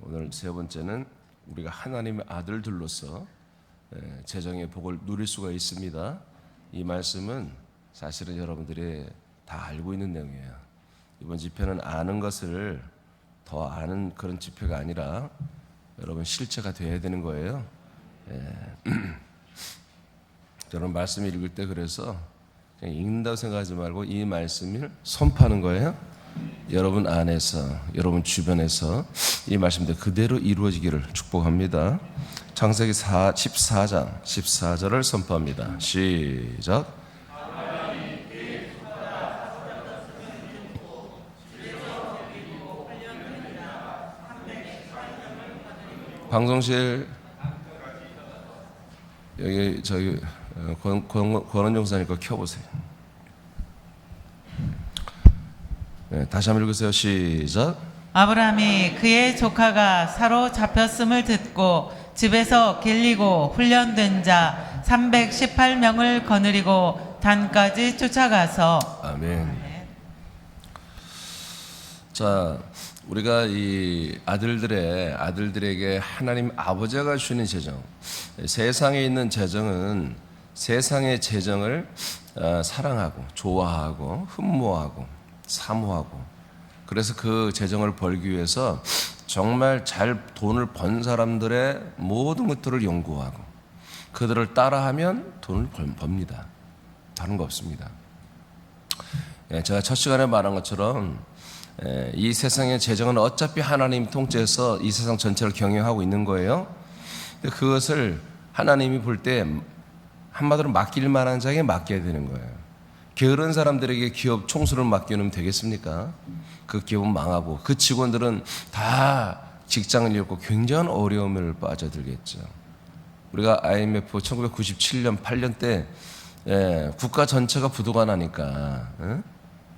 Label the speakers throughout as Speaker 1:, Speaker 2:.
Speaker 1: 오늘 세 번째는 우리가 하나님의 아들들로서 재정의 복을 누릴 수가 있습니다. 이 말씀은 사실은 여러분들이 다 알고 있는 내용이에요. 이번 집회는 아는 것을 더 아는 그런 집회가 아니라 여러분 실체가 되어야 되는 거예요. 저는 말씀 읽을 때 그래서 그냥 읽는다고 생각하지 말고 이 말씀을 선포하는 거예요. 여러분 안에서, 여러분 주변에서 이 말씀들 그대로 이루어지기를 축복합니다. 창세기 14장 14절을 선포합니다. 시작. 방송실 여기 저기 권원종 사님 거 켜보세요. 네, 다시 한번 읽으세요. 시작.
Speaker 2: 아브라함이 그의 조카가 사로잡혔음을 듣고 집에서 길리고 훈련된 자 318명을 거느리고 단까지 쫓아가서.
Speaker 1: 아멘. 자, 우리가 이 아들들에게 하나님 아버지가 주시는 재정, 세상에 있는 재정은 세상의 재정을 사랑하고 좋아하고 흠모하고 사모하고, 그래서 그 재정을 벌기 위해서 정말 잘 돈을 번 사람들의 모든 것들을 연구하고 그들을 따라하면 돈을 법니다. 다른 거 없습니다. 제가 첫 시간에 말한 것처럼 이 세상의 재정은 어차피 하나님 통째에서 이 세상 전체를 경영하고 있는 거예요. 근데 그것을 하나님이 볼 때 한마디로 맡길 만한 자에게 맡겨야 되는 거예요. 게으른 사람들에게 기업 총수를 맡기면 되겠습니까? 그 기업은 망하고 그 직원들은 다 직장을 잃고 굉장한 어려움을 빠져들겠죠. 우리가 IMF 1997년 8년 때 국가 전체가 부도가 나니까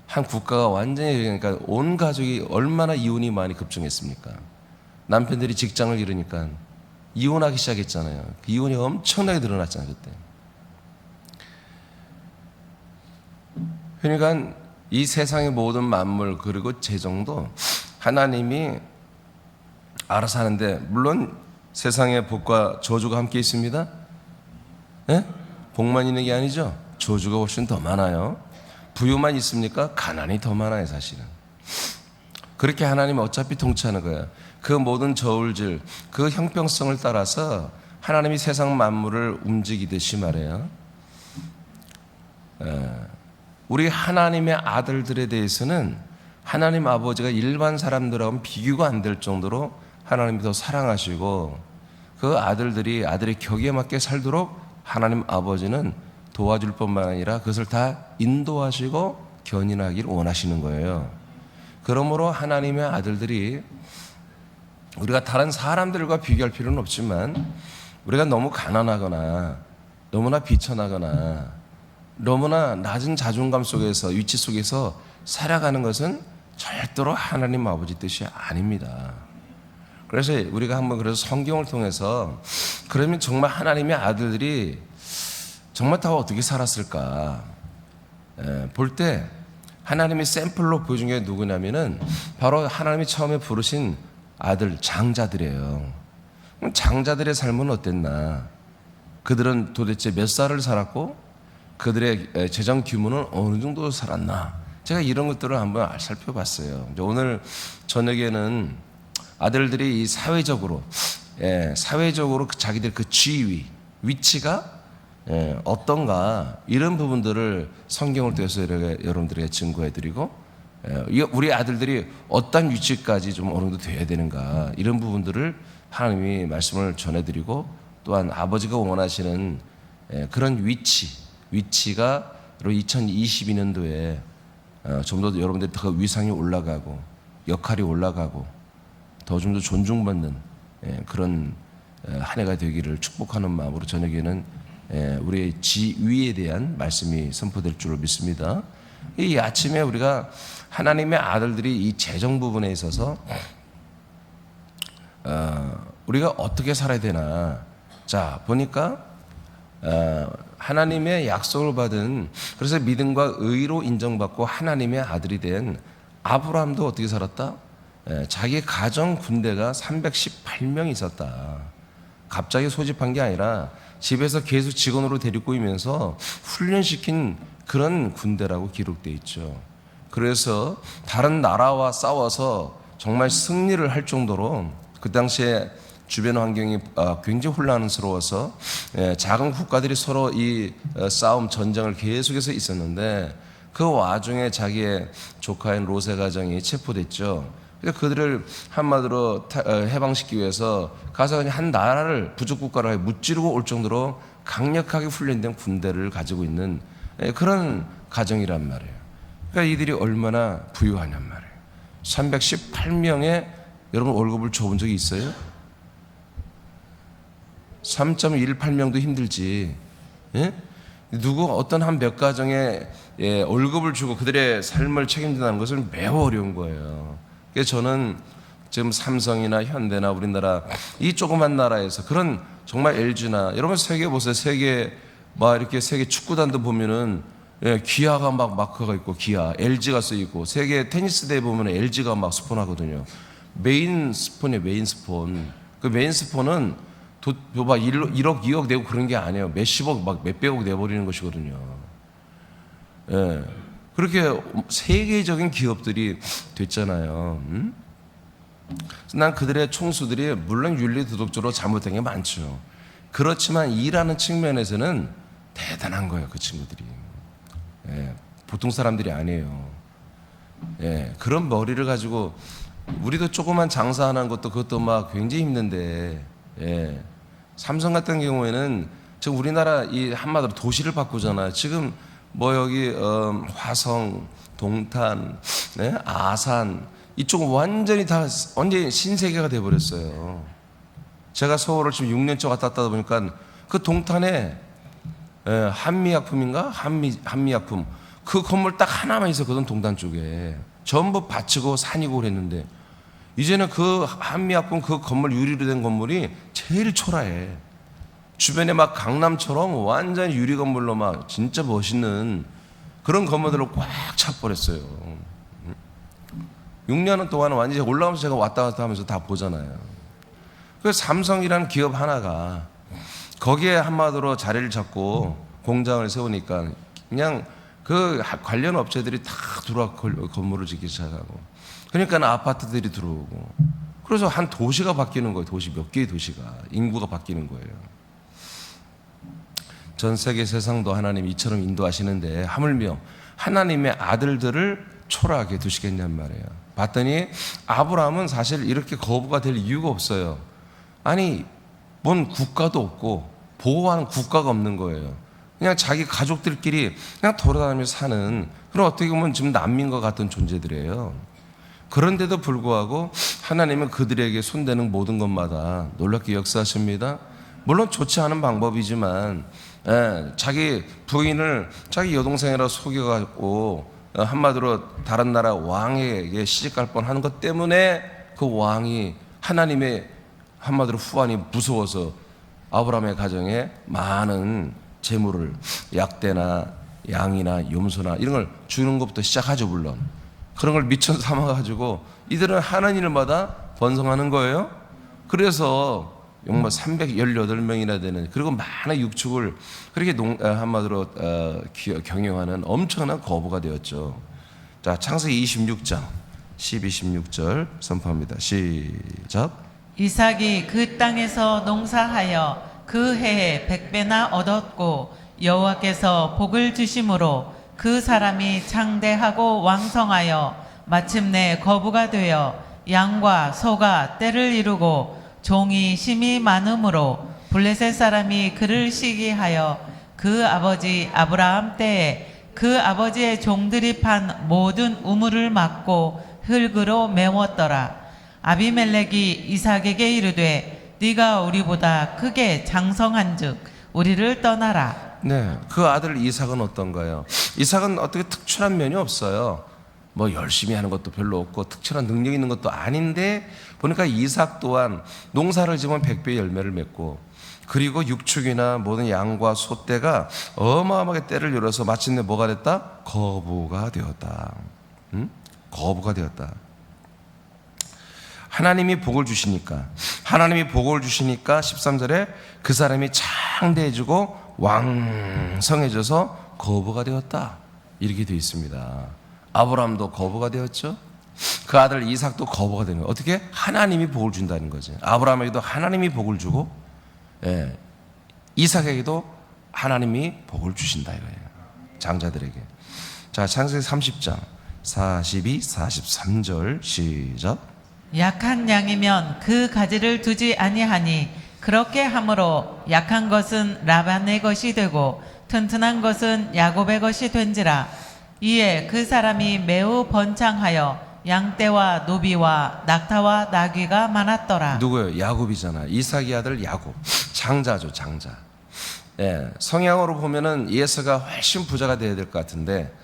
Speaker 1: 한 국가가 완전히, 그러니까 온 가족이 얼마나 이혼이 많이 급증했습니까? 남편들이 직장을 잃으니까 이혼하기 시작했잖아요. 그 이혼이 엄청나게 늘어났잖아요, 그때. 그러니까 이 세상의 모든 만물 그리고 재정도 하나님이 알아서 하는데, 물론 세상의 복과 저주가 함께 있습니다. 네? 복만 있는 게 아니죠. 저주가 훨씬 더 많아요. 부유만 있습니까? 가난이 더 많아요, 사실은. 그렇게 하나님은 어차피 통치하는 거예요. 그 모든 저울질, 그 형평성을 따라서 하나님이 세상 만물을 움직이듯이 말해요. 우리 하나님의 아들들에 대해서는 하나님 아버지가 일반 사람들하고는 비교가 안 될 정도로 하나님이 더 사랑하시고, 그 아들들이 아들의 격에 맞게 살도록 하나님 아버지는 도와줄 뿐만 아니라 그것을 다 인도하시고 견인하기를 원하시는 거예요. 그러므로 하나님의 아들들이 우리가 다른 사람들과 비교할 필요는 없지만, 우리가 너무 가난하거나 너무나 비천하거나 너무나 낮은 자존감 속에서, 위치 속에서 살아가는 것은 절대로 하나님 아버지 뜻이 아닙니다. 그래서 우리가 한번 그래서 성경을 통해서 그러면 정말 하나님의 아들들이 정말 다 어떻게 살았을까 볼 때 하나님이 샘플로 보여준 게 누구냐면은 바로 하나님이 처음에 부르신 아들 장자들이에요. 그럼 장자들의 삶은 어땠나? 그들은 도대체 몇 살을 살았고 그들의 재정 규모는 어느 정도 살았나? 제가 이런 것들을 한번 살펴봤어요. 오늘 저녁에는 아들들이 이 사회적으로 자기들 그 지위, 위치가 어떤가, 이런 부분들을 성경을 통해서 여러분들에게 증거해드리고, 우리 아들들이 어떤 위치까지 좀 어느 정도 돼야 되는가, 이런 부분들을 하나님이 말씀을 전해드리고, 또한 아버지가 원하시는 그런 위치가 2022년도에 좀 더 여러분들이 더 위상이 올라가고 역할이 올라가고 더 좀 더 존중받는 그런 한 해가 되기를 축복하는 마음으로 저녁에는 우리의 지위에 대한 말씀이 선포될 줄로 믿습니다. 이 아침에 우리가 하나님의 아들들이 이 재정 부분에 있어서 우리가 어떻게 살아야 되나, 자 보니까 하나님의 약속을 받은, 그래서 믿음과 의로 인정받고 하나님의 아들이 된 아브라함도 어떻게 살았다? 자기 가정 군대가 318명 있었다. 갑자기 소집한 게 아니라 집에서 계속 직원으로 데리고 오면서 훈련시킨 그런 군대라고 기록되어 있죠. 그래서 다른 나라와 싸워서 정말 승리를 할 정도로 그 당시에 주변 환경이 굉장히 혼란스러워서 작은 국가들이 서로 이 싸움 전쟁을 계속해서 있었는데 그 와중에 자기의 조카인 로세 가정이 체포됐죠. 그래서 그들을 한마디로 해방시키기 위해서 가서 그냥 한 나라를 부족 국가를 무찌르고 올 정도로 강력하게 훈련된 군대를 가지고 있는 그런 가정이란 말이에요. 그러니까 이들이 얼마나 부유하냔 말이에요. 318명의 여러분 월급을 줘본 적이 있어요? 3.18명도 힘들지. 예? 누구 어떤 한 몇 가정에 월급을 주고 그들의 삶을 책임진다는 것은 매우 어려운 거예요. 그래서 저는 지금 삼성이나 현대나 우리나라 이 조그만 나라에서 그런 정말 LG나 여러분 세계 보세요. 세계 막 이렇게 세계 축구단도 보면은 기아가 막 마크가 있고 기아, LG가 써 있고 세계 테니스 대회 보면 LG가 막 스폰하거든요. 메인 스폰이에요. 메인 스폰. 그 메인 스폰은 막 1억, 2억 내고 그런 게 아니에요. 몇십억, 막 몇백억 내버리는 것이거든요. 예. 그렇게 세계적인 기업들이 됐잖아요. 난 그들의 총수들이 물론 윤리 도덕적으로 잘못된 게 많죠. 그렇지만 일하는 측면에서는 대단한 거예요. 그 친구들이. 예. 보통 사람들이 아니에요. 예. 그런 머리를 가지고 우리도 조그만 장사하는 것도 그것도 막 굉장히 힘든데 예. 삼성 같은 경우에는 지금 우리나라 이 한마디로 도시를 바꾸잖아요. 지금 뭐 여기 화성, 동탄, 네? 아산 이쪽은 완전히 신세계가 돼버렸어요. 제가 서울을 지금 6년째 왔다 갔다 보니까 그 동탄에 한미약품인가? 한미약품 그 건물 딱 하나만 있었거든. 동탄 쪽에 전부 밭이고 산이고 그랬는데 이제는 그 한미약품 그 건물 유리로 된 건물이 제일 초라해. 주변에 막 강남처럼 완전 유리 건물로 막 진짜 멋있는 그런 건물들로 꽉 차버렸어요. 6년 동안 완전히 올라오면서 제가 왔다 갔다 하면서 다 보잖아요. 그 삼성이라는 기업 하나가 거기에 한마디로 자리를 잡고 공장을 세우니까 그냥 그 관련 업체들이 다 들어와 건물을 짓기 시작하고 그러니까 아파트들이 들어오고 그래서 한 도시가 바뀌는 거예요. 도시 몇 개의 도시가 인구가 바뀌는 거예요. 전 세계 세상도 하나님이 이처럼 인도하시는데 하물며 하나님의 아들들을 초라하게 두시겠냔 말이에요. 봤더니 아브라함은 사실 이렇게 거부가 될 이유가 없어요. 아니 뭔 국가도 없고 보호하는 국가가 없는 거예요. 그냥 자기 가족들끼리 그냥 돌아다니면서 사는 그런 어떻게 보면 지금 난민과 같은 존재들이에요. 그런데도 불구하고 하나님은 그들에게 손대는 모든 것마다 놀랍게 역사하십니다. 물론 좋지 않은 방법이지만 자기 부인을 자기 여동생이라 속여가지고 한마디로 다른 나라 왕에게 시집갈 뻔하는 것 때문에 그 왕이 하나님의 한마디로 후환이 무서워서 아브라함의 가정에 많은 재물을 약대나 양이나 염소나 이런 걸 주는 것부터 시작하죠. 물론 그런 걸 미천 삼아가지고 이들은 하는 일마다 번성하는 거예요. 그래서 정말 318명이나 되는 그리고 많은 육축을 그렇게 한마디로 경영하는 엄청난 거부가 되었죠. 자, 창세기 26장 12, 16절 선포합니다. 시작.
Speaker 2: 이삭이 그 땅에서 농사하여 그 해에 100배나 얻었고 여호와께서 복을 주심으로 그 사람이 창대하고 왕성하여 마침내 거부가 되어 양과 소가 떼를 이루고 종이 심이 많음으로 블레셋 사람이 그를 시기하여 그 아버지 아브라함 때에 그 아버지의 종들이 판 모든 우물을 막고 흙으로 메웠더라. 아비멜렉이 이삭에게 이르되 네가 우리보다 크게 장성한즉 우리를 떠나라.
Speaker 1: 네, 그 아들 이삭은 어떤가요? 이삭은 어떻게 특출한 면이 없어요. 뭐 열심히 하는 것도 별로 없고 특출한 능력 있는 것도 아닌데 보니까 이삭 또한 농사를 지으면 100배의 열매를 맺고 그리고 육축이나 모든 양과 소떼가 어마어마하게 떼를 열어서 마침내 뭐가 됐다? 거부가 되었다. 거부가 되었다. 하나님이 복을 주시니까 13절에 그 사람이 창대해지고 왕성해져서 거부가 되었다, 이렇게 되어 있습니다. 아브라함도 거부가 되었죠. 그 아들 이삭도 거부가 되는 거예요. 어떻게? 하나님이 복을 준다는 거죠. 아브라함에게도 하나님이 복을 주고, 이삭에게도 하나님이 복을 주신다 이거예요, 장자들에게. 자, 창세기 30장 42, 43절 시작.
Speaker 2: 약한 양이면 그 가지를 두지 아니하니 그렇게 함으로 약한 것은 라반의 것이 되고 튼튼한 것은 야곱의 것이 된지라. 이에 그 사람이 매우 번창하여 양떼와 노비와 낙타와 나귀가 많았더라.
Speaker 1: 누구예요? 야곱이잖아. 이삭의 아들 야곱. 장자죠, 장자. 성향으로 보면은 예서가 훨씬 부자가 돼야 될 것 같은데,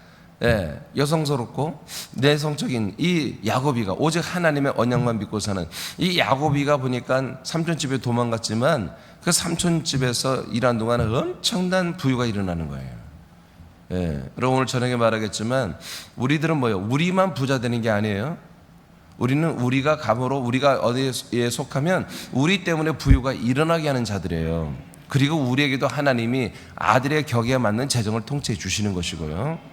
Speaker 1: 여성스럽고 내성적인 이 야곱이가 오직 하나님의 언약만 믿고 사는 이 야곱이가 보니까 삼촌 집에 도망갔지만 그 삼촌 집에서 일한 동안에 엄청난 부유가 일어나는 거예요. 여러분 오늘 저녁에 말하겠지만 우리들은 뭐예요? 우리만 부자 되는 게 아니에요. 우리가 감으로 우리가 어디에 속하면 우리 때문에 부유가 일어나게 하는 자들이에요. 그리고 우리에게도 하나님이 아들의 격에 맞는 재정을 통치해 주시는 것이고요.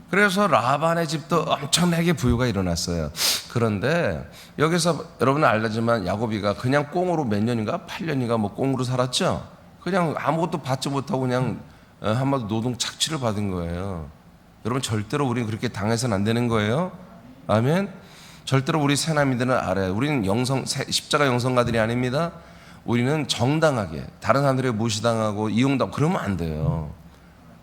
Speaker 1: 그래서 라반의 집도 엄청나게 부유가 일어났어요. 그런데 여기서 여러분은 알다지만 야곱이가 그냥 꽁으로 몇 년인가 8년인가 뭐 꽁으로 살았죠. 그냥 아무것도 받지 못하고 그냥 한마디 노동 착취를 받은 거예요. 여러분 절대로 우리는 그렇게 당해서는 안 되는 거예요. 아멘. 절대로 우리 새나미들은 알아요. 우리는 십자가 영성가들이 아닙니다. 우리는 정당하게 다른 사람들에게 무시당하고 이용당하고 그러면 안 돼요.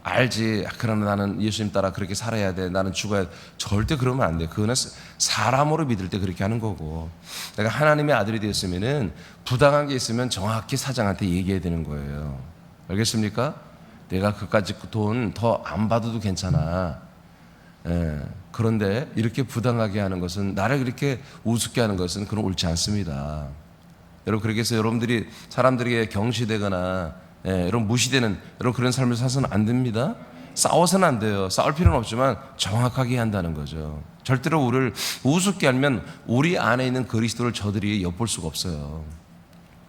Speaker 1: 알지. 그러면 나는 예수님 따라 그렇게 살아야 돼. 나는 죽어야 돼. 절대 그러면 안 돼. 그거는 사람으로 믿을 때 그렇게 하는 거고. 내가 하나님의 아들이 되었으면은 부당한 게 있으면 정확히 사장한테 얘기해야 되는 거예요. 알겠습니까? 내가 그까짓 돈 더 안 받아도 괜찮아. 그런데 이렇게 부당하게 하는 것은, 나를 그렇게 우습게 하는 것은 그건 옳지 않습니다. 여러분, 그렇게 해서 여러분들이 사람들에게 경시되거나 여러분 무시되는 여러분 그런 삶을 사서는 안 됩니다. 싸워서는 안 돼요. 싸울 필요는 없지만 정확하게 해야 한다는 거죠. 절대로 우리를 우습게 하면 우리 안에 있는 그리스도를 저들이 엿볼 수가 없어요.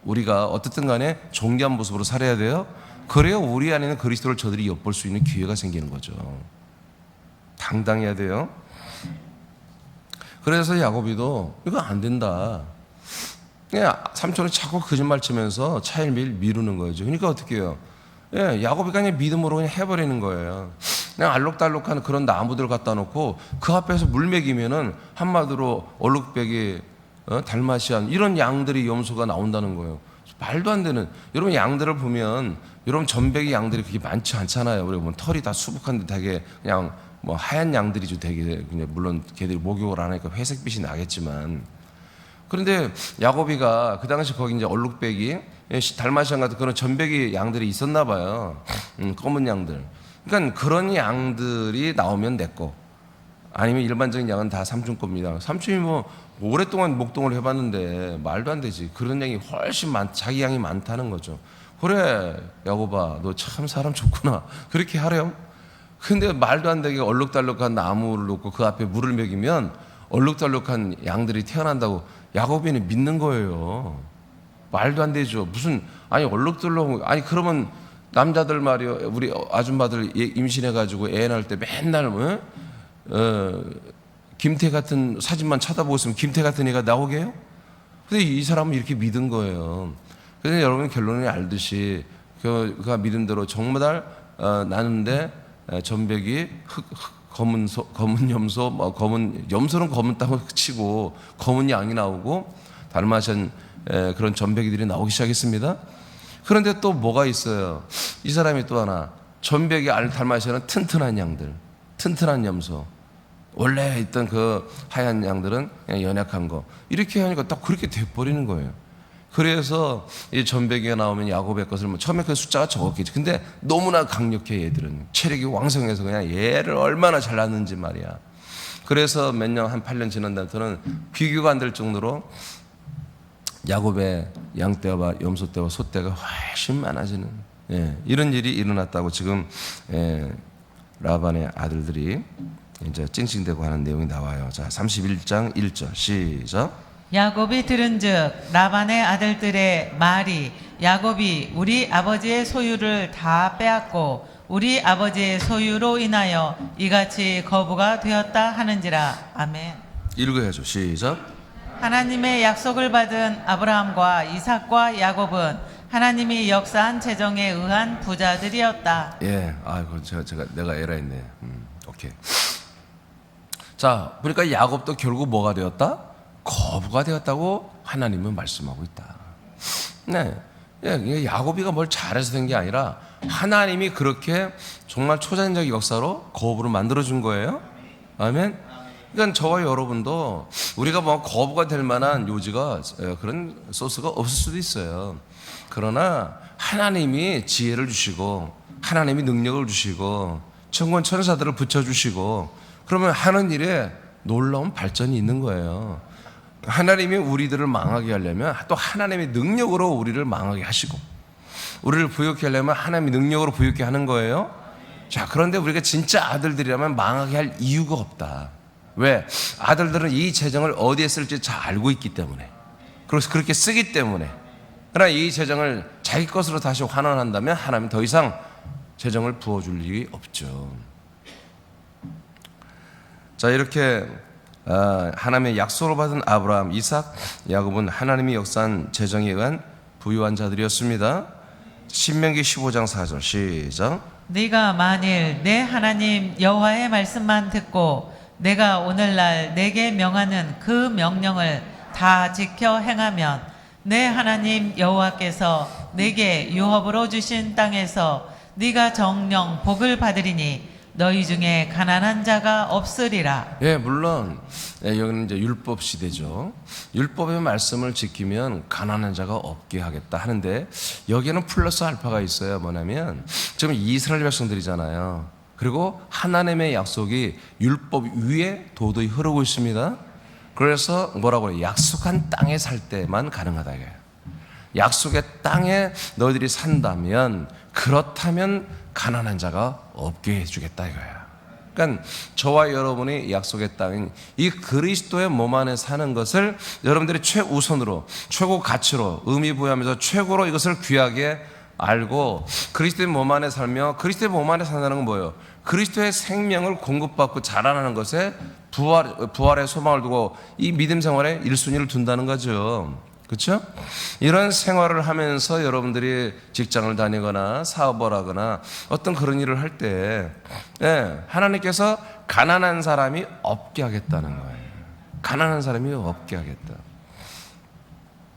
Speaker 1: 우리가 어떻든 간에 존귀한 모습으로 살아야 돼요. 그래야 우리 안에 있는 그리스도를 저들이 엿볼 수 있는 기회가 생기는 거죠. 당당해야 돼요. 그래서 야곱이도 이거 안 된다. 삼촌은 자꾸 거짓말 치면서 차일미일 미루는 거죠. 그러니까 어떻게 해요? 야곱이 그냥 믿음으로 그냥 해버리는 거예요. 그냥 알록달록한 그런 나무들 갖다 놓고 그 앞에서 물 먹이면은 한마디로 얼룩배기, 달마시안 이런 양들이 염소가 나온다는 거예요. 말도 안 되는. 여러분 양들을 보면 여러분 전백이 양들이 그렇게 많지 않잖아요. 우리 보면 털이 다 수북한데 되게 그냥 뭐 하얀 양들이죠. 되게 그냥 물론 걔들이 목욕을 안 하니까 회색빛이 나겠지만. 그런데 야곱이가 그 당시 거기 이제 얼룩배기, 달마시안 같은 그런 전배기 양들이 있었나 봐요. 검은 양들. 그러니까 그런 양들이 나오면 내 거. 아니면 일반적인 양은 다 삼촌 겁니다. 삼촌이 뭐 오랫동안 목동을 해봤는데 말도 안 되지. 그런 양이 훨씬 자기 양이 많다는 거죠. 그래, 야곱아, 너 참 사람 좋구나. 그렇게 하렴. 근데 말도 안 되게 얼룩달룩한 나무를 놓고 그 앞에 물을 먹이면 얼룩달룩한 양들이 태어난다고 야곱이는 믿는 거예요. 말도 안 되죠. 무슨, 아니, 얼룩덜룩, 아니, 그러면 남자들 말이요. 우리 아줌마들 임신해가지고 애 낳을 때 맨날, 김태 같은 사진만 쳐다보고 있으면 김태 같은 애가 나오게요? 근데 이 사람은 이렇게 믿은 거예요. 그래서 여러분 결론이 알듯이 그가 믿은 대로 정말 나는데 전백이 검은 염소, 염소는 검은 땅을 치고 검은 양이 나오고 달마시안 그런 전배기들이 나오기 시작했습니다. 그런데 또 뭐가 있어요? 이 사람이 또 하나, 전배기 달마시안은 튼튼한 양들, 튼튼한 염소. 원래 있던 그 하얀 양들은 그냥 연약한 거. 이렇게 하니까 딱 그렇게 돼버리는 거예요. 그래서 이 전배기가 나오면 야곱의 것을 처음에 그 숫자가 적었겠지. 근데 너무나 강력해 얘들은. 체력이 왕성해서 그냥 얘를 얼마나 잘 낳는지 말이야. 그래서 몇 년, 한 8년 지난 다음부터는 비교가 안 될 정도로 야곱의 양떼와 염소떼와 소떼가 훨씬 많아지는 이런 일이 일어났다고 지금 라반의 아들들이 이제 찡찡대고 하는 내용이 나와요. 자, 31장 1절 시작.
Speaker 2: 야곱이 들은즉 라반의 아들들의 말이 야곱이 우리 아버지의 소유를 다 빼앗고 우리 아버지의 소유로 인하여 이같이 거부가 되었다 하는지라. 아멘.
Speaker 1: 읽어야죠. 시작.
Speaker 2: 하나님의 약속을 받은 아브라함과 이삭과 야곱은 하나님이 역사한 재정에 의한 부자들이었다.
Speaker 1: 예, 아이고 내가 에라했네. 오케이. 자, 보니까 야곱도 결국 뭐가 되었다? 거부가 되었다고 하나님은 말씀하고 있다. 네, 예, 야곱이가 뭘 잘해서 된 게 아니라 하나님이 그렇게 정말 초자연적 역사로 거부를 만들어준 거예요. 아멘. 그러니까 저와 여러분도 우리가 뭐 거부가 될 만한 요지가 그런 소스가 없을 수도 있어요. 그러나 하나님이 지혜를 주시고 하나님이 능력을 주시고 천군 천사들을 붙여주시고 그러면 하는 일에 놀라운 발전이 있는 거예요. 하나님이 우리들을 망하게 하려면 또 하나님의 능력으로 우리를 망하게 하시고 우리를 부욕케 하려면 하나님의 능력으로 부욕케 하는 거예요. 자, 그런데 우리가 진짜 아들들이라면 망하게 할 이유가 없다. 왜? 아들들은 이 재정을 어디에 쓸지 잘 알고 있기 때문에, 그래서 그렇게 쓰기 때문에. 그러나 이 재정을 자기 것으로 다시 환원한다면 하나님은 더 이상 재정을 부어줄 일이 없죠. 자, 이렇게 하나님의 약속을 받은 아브라함, 이삭, 야곱은 하나님이 역사한 재정에 의한 부유한 자들이었습니다. 신명기 15장 4절 시작.
Speaker 2: 네가 만일 내 하나님 여호와의 말씀만 듣고 내가 오늘날 내게 명하는 그 명령을 다 지켜 행하면 내 하나님 여호와께서 내게 유업으로 주신 땅에서 네가 정령 복을 받으리니 너희 중에 가난한 자가 없으리라.
Speaker 1: 예, 물론 여기는 이제 율법 시대죠. 율법의 말씀을 지키면 가난한 자가 없게 하겠다 하는데 여기에는 플러스 알파가 있어요. 뭐냐면 지금 이스라엘 백성들이잖아요. 그리고 하나님의 약속이 율법 위에 도도히 흐르고 있습니다. 그래서 뭐라고 해요? 약속한 땅에 살 때만 가능하다 이거예요. 약속의 땅에 너희들이 산다면 그렇다면 가난한 자가 없게 해주겠다 이거예요. 그러니까 저와 여러분이 약속의 땅인 이 그리스도의 몸 안에 사는 것을 여러분들이 최우선으로 최고 가치로 의미 부여하면서 최고로 이것을 귀하게 알고 그리스도의 몸 안에 살며 그리스도의 몸 안에 산다는 건 뭐예요? 그리스도의 생명을 공급받고 자라나는 것에 부활의 소망을 두고 이 믿음 생활에 1순위를 둔다는 거죠. 그렇죠? 이런 생활을 하면서 여러분들이 직장을 다니거나 사업을 하거나 어떤 그런 일을 할 때 하나님께서 가난한 사람이 없게 하겠다는 거예요. 가난한 사람이 없게 하겠다.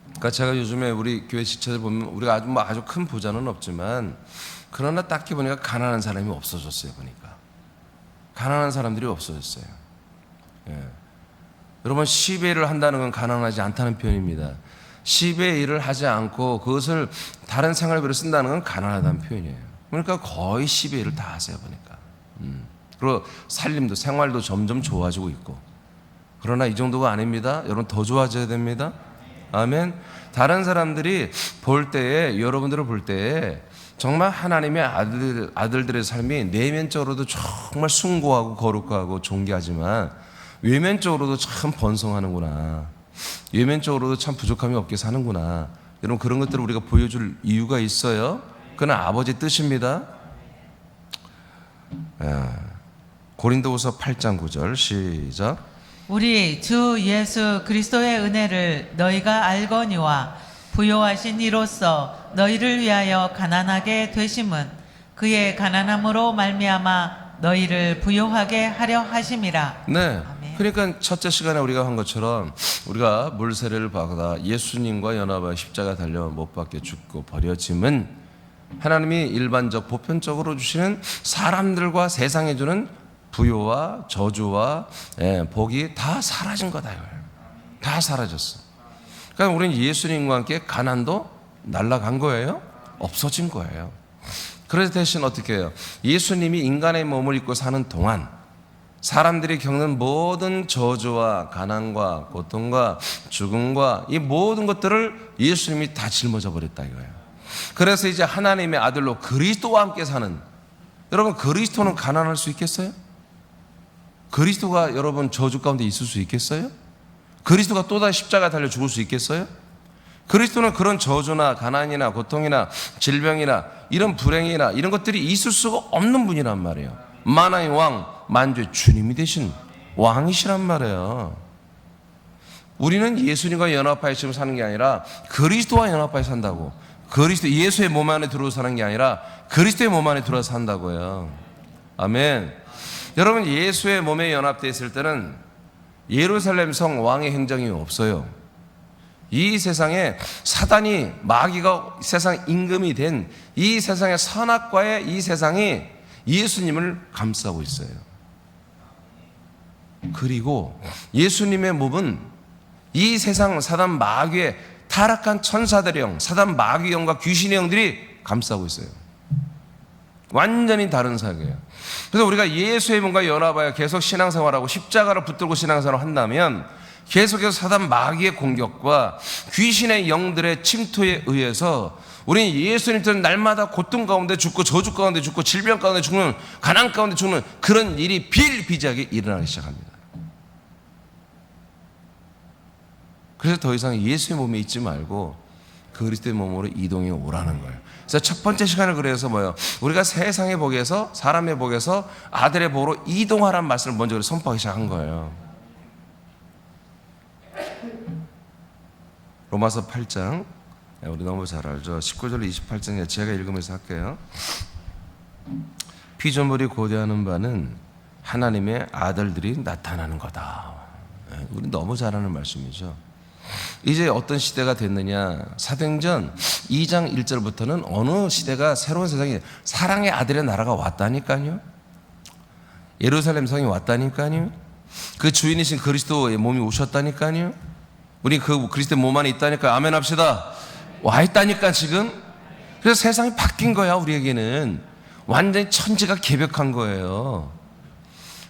Speaker 1: 그러니까 제가 요즘에 우리 교회 지체들 보면 우리가 아주 큰 부자는 없지만 그러나 딱히 보니까 가난한 사람이 없어졌어요. 보니까 가난한 사람들이 없어졌어요. 여러분 10의 일을 한다는 건 가난하지 않다는 표현입니다. 10의 일을 하지 않고 그것을 다른 생활비로 쓴다는 건 가난하다는 표현이에요. 그러니까 거의 10의 일을 다 하세요. 보니까 그리고 살림도 생활도 점점 좋아지고 있고. 그러나 이 정도가 아닙니다. 여러분 더 좋아져야 됩니다. 아멘. 다른 사람들이 볼 때에 여러분들을 볼 때에 정말 하나님의 아들들의 삶이 내면적으로도 정말 숭고하고 거룩하고 존귀하지만 외면적으로도 참 번성하는구나. 외면적으로도 참 부족함이 없게 사는구나. 여러분 그런 것들을 우리가 보여줄 이유가 있어요. 그건 아버지 뜻입니다. 고린도후서 8장 9절 시작.
Speaker 2: 우리 주 예수 그리스도의 은혜를 너희가 알거니와 부요하신 이로써 너희를 위하여 가난하게 되심은 그의 가난함으로 말미암아 너희를 부요하게 하려 하심이라.
Speaker 1: 네.
Speaker 2: 아멘.
Speaker 1: 그러니까 첫째 시간에 우리가 한 것처럼 우리가 물세례를 받아 예수님과 연합하여 십자가 달려 못 박혀 죽고 버려짐은 하나님이 일반적 보편적으로 주시는 사람들과 세상에 주는 부요와 저주와 복이 다 사라진 거다 이거예요. 다 사라졌어. 그러니까 우리는 예수님과 함께 가난도 날아간 거예요. 없어진 거예요. 그래서 대신 어떻게 해요? 예수님이 인간의 몸을 입고 사는 동안 사람들이 겪는 모든 저주와 가난과 고통과 죽음과 이 모든 것들을 예수님이 다 짊어져 버렸다 이거예요. 그래서 이제 하나님의 아들로 그리스도와 함께 사는, 여러분 그리스도는 가난할 수 있겠어요? 그리스도가 여러분 저주 가운데 있을 수 있겠어요? 그리스도가 또다시 십자가 달려 죽을 수 있겠어요? 그리스도는 그런 저주나 가난이나 고통이나 질병이나 이런 불행이나 이런 것들이 있을 수가 없는 분이란 말이에요. 만왕의 왕, 만주의 주님이 되신 왕이시란 말이에요. 우리는 예수님과 연합하여 지금 사는 게 아니라 그리스도와 연합하여 산다고. 그리스도 예수의 몸 안에 들어서 사는 게 아니라 그리스도의 몸 안에 들어서 산다고요. 아멘. 여러분, 예수의 몸에 연합되어 있을 때는 예루살렘 성 왕의 행정이 없어요. 이 세상에 사단이, 마귀가 세상 임금이 된 이 세상의 선악과의 이 세상이 예수님을 감싸고 있어요. 그리고 예수님의 몸은 이 세상 사단 마귀의 타락한 천사들의 영, 사단 마귀 영과 귀신의 영들이 감싸고 있어요. 완전히 다른 사역이에요. 그래서 우리가 예수의 몸과 연합하여 계속 신앙생활하고 십자가를 붙들고 신앙생활을 한다면 계속해서 사단 마귀의 공격과 귀신의 영들의 침투에 의해서 우리는 예수님처럼 날마다 고통 가운데 죽고 저주 가운데 죽고 질병 가운데 죽는, 가난 가운데 죽는 그런 일이 비일비재하게 일어나기 시작합니다. 그래서 더 이상 예수의 몸에 있지 말고 그리스도의 몸으로 이동해 오라는 거예요. 그래서 첫 번째 시간을 그래서 뭐예요? 우리가 세상의 복에서, 사람의 복에서 아들의 복으로 이동하라는 말씀을 먼저 선포하기 시작한 거예요. 로마서 8장, 우리 너무 잘 알죠. 19절 28장 제가 읽으면서 할게요. 피조물이 고대하는 바는 하나님의 아들들이 나타나는 거다. 우리 너무 잘 아는 말씀이죠. 이제 어떤 시대가 됐느냐? 사도행전 2장 1절부터는 어느 시대가, 새로운 세상이, 사랑의 아들의 나라가 왔다니까요. 예루살렘 성이 왔다니까요. 그 주인이신 그리스도의 몸이 오셨다니까요. 우리 그 그리스도의 몸 안에 있다니까. 아멘 합시다. 와 있다니까 지금. 그래서 세상이 바뀐 거야. 우리에게는 완전히 천지가 개벽한 거예요.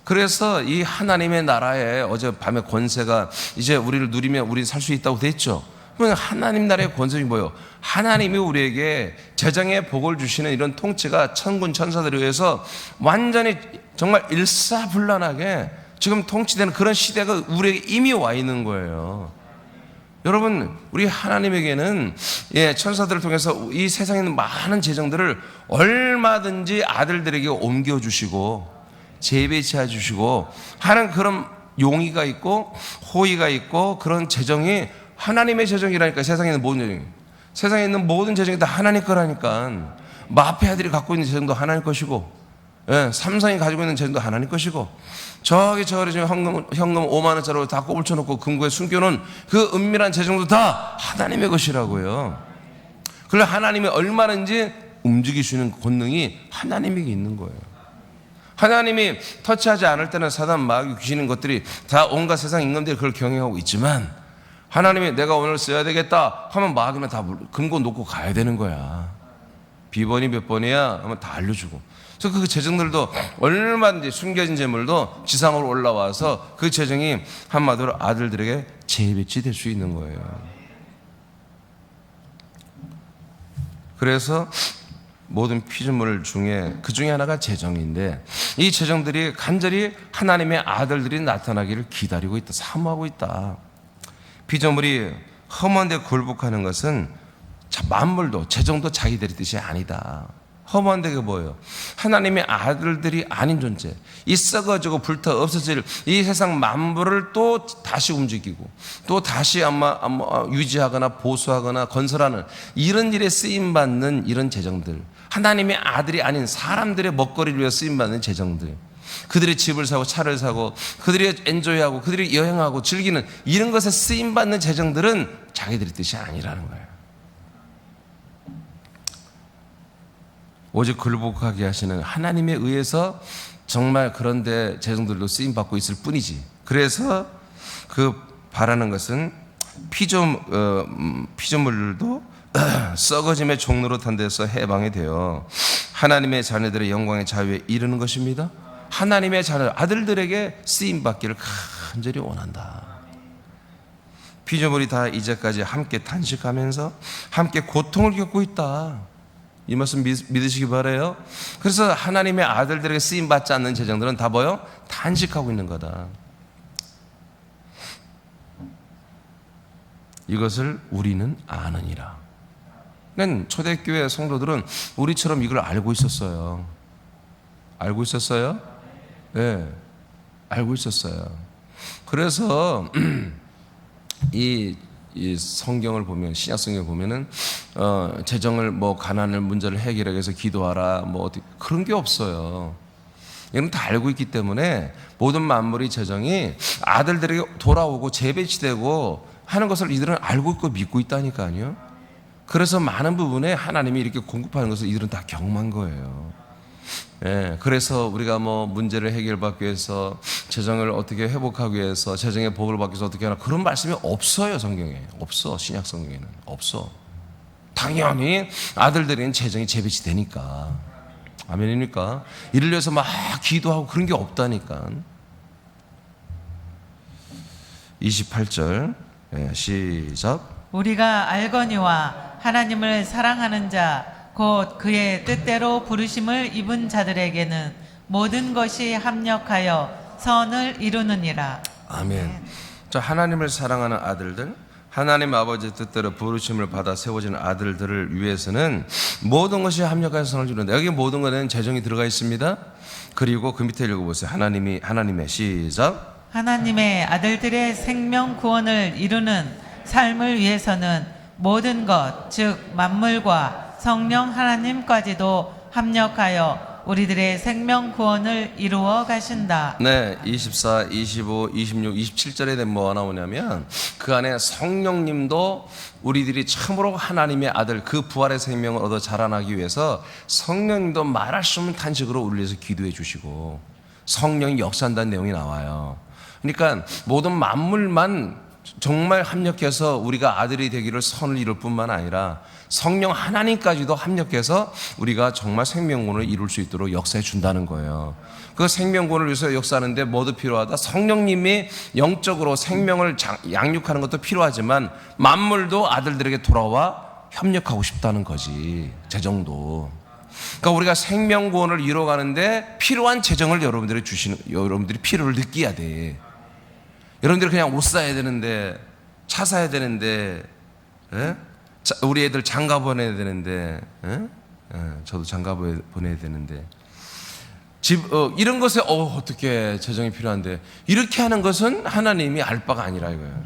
Speaker 1: 그래서 이 하나님의 나라에 어젯밤에 권세가 이제 우리를 누리면 우리 살 수 있다고 됐죠. 그러면 하나님 나라의 권세이 뭐예요? 하나님이 우리에게 재정의 복을 주시는 이런 통치가 천군 천사들에 의해서 완전히 정말 일사불란하게 지금 통치되는 그런 시대가 우리에게 이미 와 있는 거예요. 여러분, 우리 하나님에게는 천사들을 통해서 이 세상에 있는 많은 재정들을 얼마든지 아들들에게 옮겨주시고 재배치해 주시고 하는 그런 용의가 있고 호의가 있고, 그런 재정이 하나님의 재정이라니까. 세상에 있는 모든 재정이, 세상에 있는 모든 재정이 다 하나님 거라니까. 마피아들이 갖고 있는 재정도 하나님 것이고, 삼성이 가지고 있는 재정도 하나님 것이고, 저기 지금 현금 5만 원짜리 다 꼽을 쳐놓고 금고에 숨겨놓은 그 은밀한 재정도 다 하나님의 것이라고요. 그래서 하나님이 얼마든지 움직이시는 권능이 하나님에게 있는 거예요. 하나님이 터치하지 않을 때는 사단 마귀 귀신인 것들이 다 온갖 세상 임금들이 그걸 경영하고 있지만, 하나님이 내가 오늘 써야 되겠다 하면 마귀는 다 금고 놓고 가야 되는 거야. 비번이 몇 번이야 하면 다 알려주고. 그래서 그 재정들도 얼마든지 숨겨진 재물도 지상으로 올라와서 그 재정이 한마디로 아들들에게 재배치될 수 있는 거예요. 그래서 모든 피조물 중에 그 중에 하나가 재정인데, 이 재정들이 간절히 하나님의 아들들이 나타나기를 기다리고 있다, 사모하고 있다. 피조물이 험한데 굴복하는 것은 만물도 재정도 자기들의 뜻이 아니다. 험한 데가 뭐예요? 하나님의 아들들이 아닌 존재, 이 썩어지고 불타 없어질 이 세상 만물을 또 다시 움직이고 또 다시 아마 유지하거나 보수하거나 건설하는 이런 일에 쓰임받는 이런 재정들, 하나님의 아들이 아닌 사람들의 먹거리를 위해 쓰임받는 재정들, 그들의 집을 사고 차를 사고 그들이 엔조이하고 그들이 여행하고 즐기는 이런 것에 쓰임받는 재정들은 자기들의 뜻이 아니라는 거예요. 오직 굴복하게 하시는 하나님에 의해서 정말 그런데 재정들도 쓰임받고 있을 뿐이지. 그래서 그 바라는 것은 피조물들도 썩어짐의 종로로 탄 데서 해방이 되어 하나님의 자녀들의 영광의 자유에 이르는 것입니다. 하나님의 자녀 아들들에게 쓰임받기를 간절히 원한다. 피조물이 다 이제까지 함께 탄식하면서 함께 고통을 겪고 있다. 이 말씀 믿으시기 바라요. 그래서 하나님의 아들들에게 쓰임받지 않는 재정들은 다 뭐요? 탄식하고 있는 거다. 이것을 우리는 아느니라. 그러니까 초대교회 성도들은 우리처럼 이걸 알고 있었어요. 알고 있었어요? 네, 알고 있었어요. 그래서 이 성경을 보면, 신약 성경을 보면은 재정을 뭐 가난을 문제를 해결하기 위해서 기도하라 뭐 어떻게 그런 게 없어요. 이건 다 알고 있기 때문에 모든 만물의 재정이 아들들에게 돌아오고 재배치되고 하는 것을 이들은 알고 있고 믿고 있다니까요. 그래서 많은 부분에 하나님이 이렇게 공급하는 것을 이들은 다 경험한 거예요. 예, 그래서 우리가 뭐 문제를 해결받기 위해서 재정을 어떻게 회복하기 위해서 재정의 복을 받기 위해서 어떻게 하나 그런 말씀이 없어요. 성경에 없어. 신약 성경에는 없어. 당연히 아들들에게는 재정이 재배치 되니까. 아멘입니까? 이를 위해서 막 기도하고 그런 게 없다니까. 28절 시작.
Speaker 2: 우리가 알거니와 하나님을 사랑하는 자 곧 그의 뜻대로 부르심을 입은 자들에게는 모든 것이 합력하여 선을 이루느니라.
Speaker 1: 아멘. 자, 하나님을 사랑하는 아들들, 하나님 아버지 뜻대로 부르심을 받아 세워진 아들들을 위해서는 모든 것이 합력하여 선을 이룬다. 여기 모든 것에는 재정이 들어가 있습니다. 그리고 그 밑에 읽어보세요. 하나님의 시작.
Speaker 2: 하나님의 아들들의 생명 구원을 이루는 삶을 위해서는 모든 것, 즉 만물과 성령 하나님까지도 합력하여 우리들의 생명 구원을 이루어 가신다.
Speaker 1: 네, 24, 25, 26, 27절에 대한 뭐가 나오냐면 그 안에 성령님도 우리들이 참으로 하나님의 아들 그 부활의 생명을 얻어 자라나기 위해서 성령님도 말할 수 없는 탄식으로 우리를 위해서 기도해 주시고 성령이 역사한다는 내용이 나와요. 그러니까 모든 만물만 정말 합력해서 우리가 아들이 되기를 선을 이룰 뿐만 아니라 성령 하나님까지도 합력해서 우리가 정말 생명권을 이룰 수 있도록 역사해 준다는 거예요. 그 생명권을 위해서 역사하는데 뭐도 필요하다? 성령님이 영적으로 생명을 양육하는 것도 필요하지만 만물도 아들들에게 돌아와 협력하고 싶다는 거지. 재정도. 그러니까 우리가 생명권을 이뤄가는데 필요한 재정을 여러분들이 필요를 느껴야 돼. 여러분들이 그냥 옷 사야 되는데, 차 사야 되는데, 예? 우리 애들 장가 보내야 되는데, 예? 저도 장가 보내야 되는데, 이런 것에, 어떻게 재정이 필요한데, 이렇게 하는 것은 하나님이 알 바가 아니라 이거예요.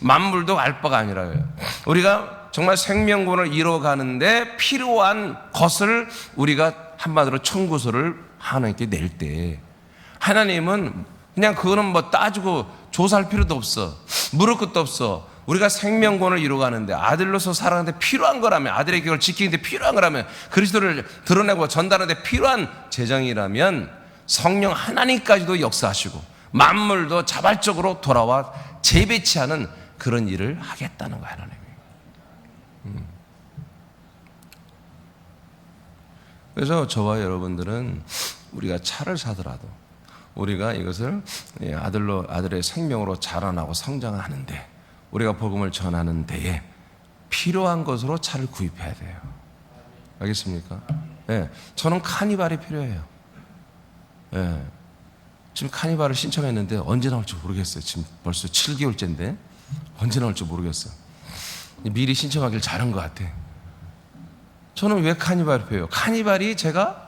Speaker 1: 만물도 알 바가 아니라 이거예요. 우리가 정말 생명권을 이뤄가는데 필요한 것을 우리가 한마디로 청구서를 하나님께 낼 때, 하나님은 그냥 그거는 뭐 따지고 조사할 필요도 없어. 물을 것도 없어. 우리가 생명권을 이루어가는데 아들로서 살아가는데 필요한 거라면, 아들의 교회를 지키는데 필요한 거라면, 그리스도를 드러내고 전달하는데 필요한 재정이라면 성령 하나님까지도 역사하시고 만물도 자발적으로 돌아와 재배치하는 그런 일을 하겠다는 거야, 하나님이. 그래서 저와 여러분들은 우리가 차를 사더라도 우리가 이것을 아들의 생명으로 자라나고 성장하는데, 우리가 복음을 전하는 데에 필요한 것으로 차를 구입해야 돼요. 알겠습니까? 네, 저는 카니발이 필요해요. 네, 지금 카니발을 신청했는데 언제 나올지 모르겠어요. 지금 벌써 7개월째인데 언제 나올지 모르겠어요. 미리 신청하길 잘한 것 같아. 저는 왜 카니발이 필요해요? 카니발이 제가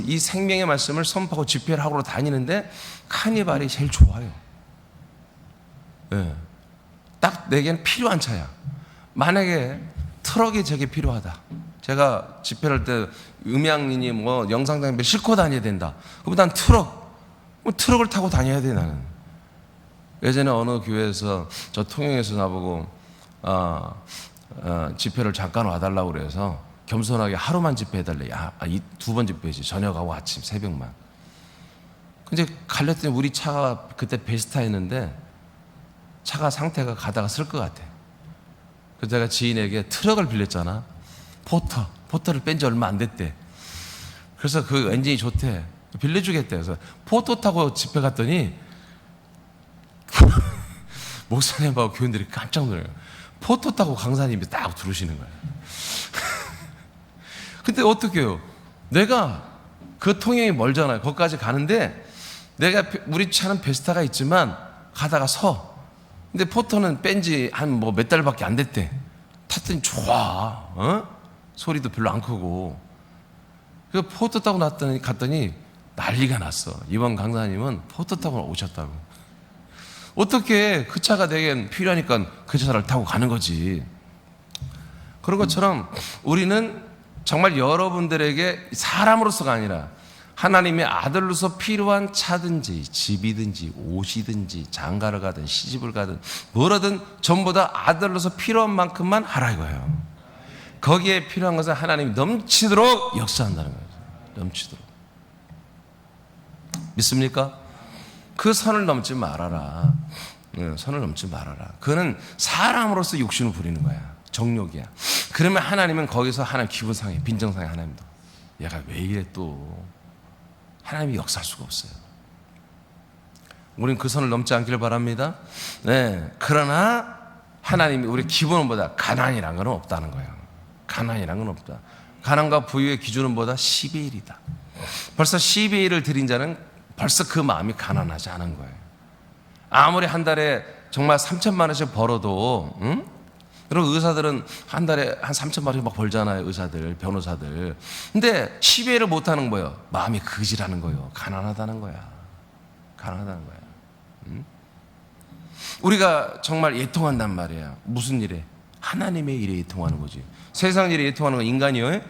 Speaker 1: 이 생명의 말씀을 선포하고 집회를 하고 다니는데 카니발이 제일 좋아요. 네. 딱 내게는 필요한 차야. 만약에 트럭이 제게 필요하다. 제가 집회를 할 때 음향인이 뭐 영상 장비 싣고 다녀야 된다. 그럼 난 트럭을 타고 다녀야 돼, 나는. 예전에 어느 교회에서 저 통영에서 나보고 집회를 잠깐 와달라고 그래서 겸손하게 하루만 집회해달래. 이 2번 집회지. 저녁하고 아침, 새벽만. 근데 갈렸더니 우리 차가 그때 베스타였는데 차가 상태가 가다가 쓸 것 같아. 그래서 제가 지인에게 트럭을 빌렸잖아. 포터를 뺀 지 얼마 안 됐대. 그래서 그 엔진이 좋대. 빌려주겠대. 그래서 포터 타고 집회 갔더니 목사님하고 교인들이 깜짝 놀라요. 포터 타고 강사님이 딱 들어오시는 거예요. 근데 어떻게 해요? 내가 그 통영이 멀잖아요. 거기까지 가는데 우리 차는 베스타가 있지만 가다가 서. 근데 포터는 뺀지 한 뭐 몇 달밖에 안 됐대. 탔더니 좋아. 소리도 별로 안 크고. 그 포터 타고 갔더니 난리가 났어. 이번 강사님은 포터 타고 오셨다고. 어떻게 그 차가 내겐 필요하니까 그 차를 타고 가는 거지. 그런 것처럼 우리는 정말 여러분들에게 사람으로서가 아니라 하나님의 아들로서 필요한 차든지 집이든지 옷이든지 장가를 가든 시집을 가든 뭐라든 전부 다 아들로서 필요한 만큼만 하라 이거예요. 거기에 필요한 것은 하나님이 넘치도록 역사한다는 거예요. 넘치도록. 믿습니까? 그 선을 넘지 말아라. 선을 넘지 말아라. 그거는 사람으로서 욕심을 부리는 거야. 정욕이야. 그러면 하나님은 거기서 하나님 기분 상해, 빈정 상해. 하나님도 얘가 왜 이래 또. 하나님이 역사할 수가 없어요. 우리는 그 선을 넘지 않기를 바랍니다. 네. 그러나 하나님이 우리 기본보다 가난이란 건 없다는 거예요. 가난이란 건 없다. 가난과 부유의 기준은 뭐다? 10의 1이다. 벌써 10의 1을 드린 자는 벌써 그 마음이 가난하지 않은 거예요. 아무리 한 달에 정말 3천만 원씩 벌어도, 그리고 의사들은 한 달에 한 3천만 원씩 막 벌잖아요. 의사들, 변호사들. 근데 10의 1을 못하는 거예요. 마음이 거지라는 거예요. 가난하다는 거야. 가난하다는 거야. 우리가 정말 예통한단 말이야. 무슨 일에? 하나님의 일에 예통하는 거지. 세상 일에 예통하는 건 인간이요.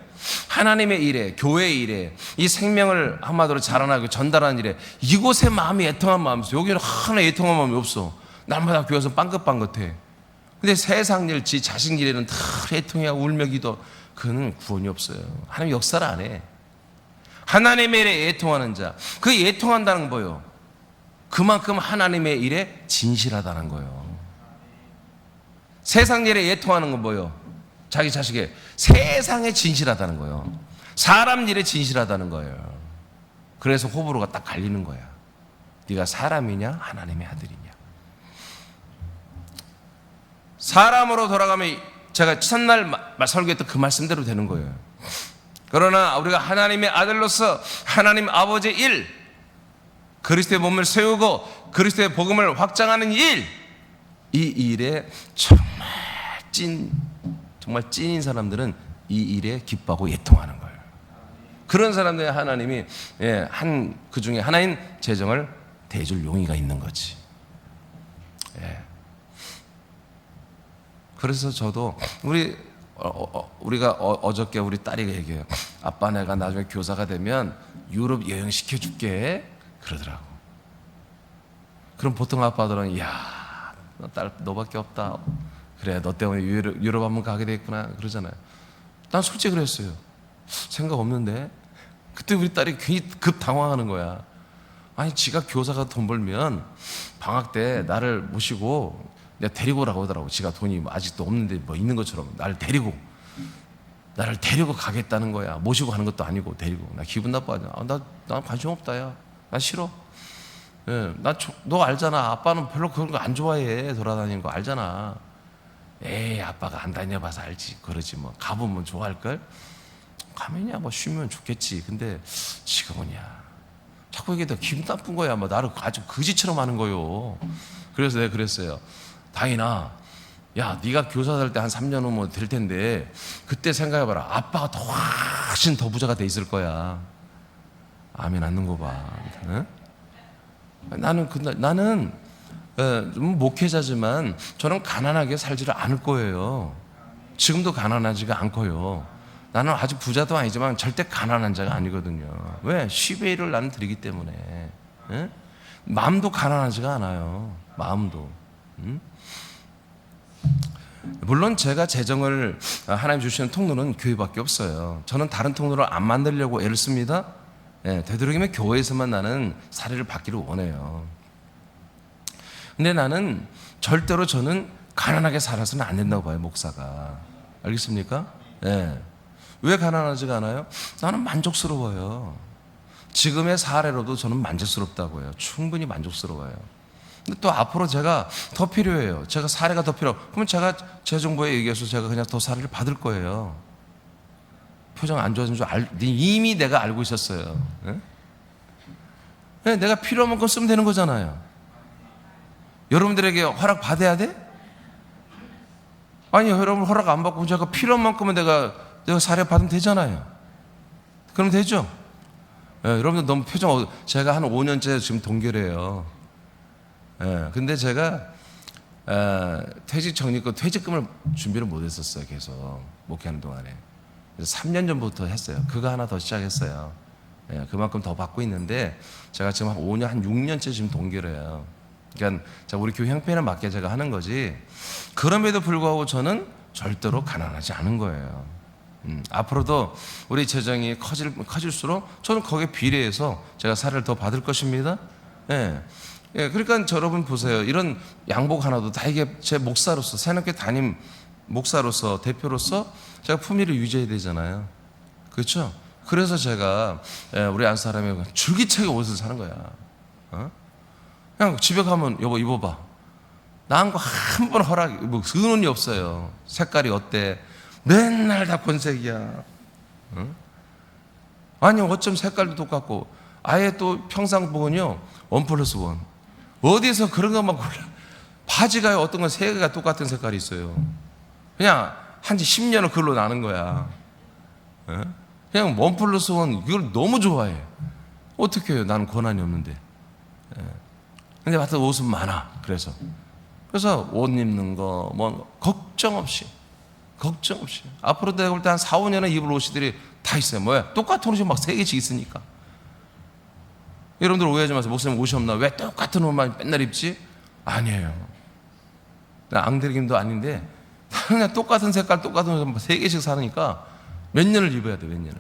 Speaker 1: 하나님의 일에, 교회의 일에, 이 생명을 한마디로 자라나고 전달하는 일에 이곳에 마음이 예통한 마음이 있어. 여기는 하나 예통한 마음이 없어. 날마다 교회에서 빵긋빵긋해. 근데 세상 일, 지 자식 일에는 다 예통해야 울며 기도. 그는 구원이 없어요. 하나님 역사를 안 해. 하나님의 일에 예통하는 자. 그 예통한다는 건 뭐예요? 그만큼 하나님의 일에 진실하다는 거예요. 세상 일에 예통하는 건 뭐예요? 자기 자식의 세상에 진실하다는 거예요. 사람 일에 진실하다는 거예요. 그래서 호불호가 딱 갈리는 거야. 네가 사람이냐 하나님의 아들이냐. 사람으로 돌아가면 제가 첫날 설교했던 그 말씀대로 되는 거예요. 그러나 우리가 하나님의 아들로서 하나님 아버지의 일, 그리스도의 몸을 세우고 그리스도의 복음을 확장하는 일, 이 일에 정말 찐인 사람들은 이 일에 기뻐하고 예통하는 거예요. 그런 사람들의 하나님이 그 중에 하나인 재정을 대줄 용의가 있는 거지. 그래서 저도 우리가 어저께 우리 딸이 얘기해요. 아빠 내가 나중에 교사가 되면 유럽 여행 시켜줄게 그러더라고. 그럼 보통 아빠들은 야, 딸 너밖에 없다. 그래 너 때문에 유럽 한번 가게 되겠구나 그러잖아요. 난 솔직히 그랬어요. 생각 없는데. 그때 우리 딸이 괜히 급 당황하는 거야. 아니 지가 교사가 돈 벌면 방학 때 나를 모시고 내가 데리고 오라고 하더라고. 지가 돈이 아직도 없는데 뭐 있는 것처럼 나를 데리고 가겠다는 거야. 모시고 가는 것도 아니고 데리고. 나 기분 나빠하잖아. 나 관심 없다 야. 나 싫어. 너 알잖아. 아빠는 별로 그런 거 안 좋아해. 돌아다니는 거 알잖아. 에이 아빠가 안 다녀봐서 알지. 그러지 뭐. 가보면 좋아할걸? 가면야 뭐 쉬면 좋겠지. 근데 지금은야 자꾸 얘기해도 기분 나쁜 거야. 뭐 나를 아주 거지처럼 하는 거요. 그래서 내가 그랬어요. 다인아, 야 네가 교사 될 때 한 3년 후면 될 텐데 그때 생각해봐라. 아빠가 훨씬 더 부자가 돼 있을 거야. 아멘 않는 거 봐. 응? 나는 목회자지만 저는 가난하게 살지를 않을 거예요. 지금도 가난하지가 않고요. 나는 아직 부자도 아니지만 절대 가난한 자가 아니거든요. 왜? 10의 1을 나는 드리기 때문에. 예? 마음도 가난하지가 않아요. 마음도. 물론 제가 재정을 하나님 주시는 통로는 교회밖에 없어요. 저는 다른 통로를 안 만들려고 애를 씁니다. 예, 되도록이면 교회에서만 나는 사례를 받기를 원해요. 근데 나는 절대로 저는 가난하게 살아서는 안 된다고 봐요, 목사가. 알겠습니까? 예. 왜 가난하지가 않아요? 나는 만족스러워요. 지금의 사례로도 저는 만족스럽다고요. 충분히 만족스러워요. 근데 또 앞으로 제가 더 필요해요. 제가 사례가 더 필요하고 그러면 제가 재정부에 얘기해서 제가 그냥 더 사례를 받을 거예요. 표정 안 좋아진 줄 이미 내가 알고 있었어요. 예? 내가 필요한 만큼 쓰면 되는 거잖아요. 여러분들에게 허락 받아야 돼? 아니, 여러분 허락 안 받고 제가 필요한 만큼은 내가 사례 받으면 되잖아요. 그럼 되죠? 예, 여러분들 너무 표정, 제가 한 5년째 지금 동결해요. 예, 근데 제가 퇴직 적립금, 퇴직금을 준비를 못 했었어요. 계속 목회하는 동안에. 그래서 3년 전부터 했어요. 그거 하나 더 시작했어요. 예, 그만큼 더 받고 있는데 제가 지금 한 5년, 한 6년째 지금 동결해요. 그러니까 우리 교회 형편에 맞게 제가 하는 거지. 그럼에도 불구하고 저는 절대로 가난하지 않은 거예요. 앞으로도 우리 재정이 커질수록 저는 거기에 비례해서 제가 사례를 더 받을 것입니다. 예. 예, 그러니까 여러분 보세요. 이런 양복 하나도 다 이게 제 목사로서, 새학교 담임 목사로서, 대표로서 제가 품위를 유지해야 되잖아요. 그렇죠? 그래서 제가 우리 안 사람이 줄기차게 옷을 사는 거야. 그냥 집에 가면 여보 입어봐. 나한 거 한 번 뭐 의논이 없어요. 색깔이 어때? 맨날 다 본색이야. 아니 어쩜 색깔도 똑같고 아예 또 평상복은요 1+1. 어디서 그런 것만 골라. 바지가 어떤 건 세 개가 똑같은 색깔이 있어요. 그냥 한 지 10년을 그걸로 나는 거야. 그냥 1+1 이걸 너무 좋아해. 어떻게 해요? 나는 권한이 없는데. 근데 하여튼 옷은 많아. 그래서 옷 입는 거 뭐 걱정 없이 앞으로 내가 볼 때 한 4, 5년은 입을 옷들이 다 있어요. 뭐야? 똑같은 옷이 막 3개씩 있으니까. 여러분들 오해하지 마세요. 목사님 옷이 없나? 왜 똑같은 옷만 맨날 입지? 아니에요. 앙드리김도 아닌데 그냥 똑같은 색깔 똑같은 옷 3개씩 사니까 몇 년을 입어야 돼. 몇 년을.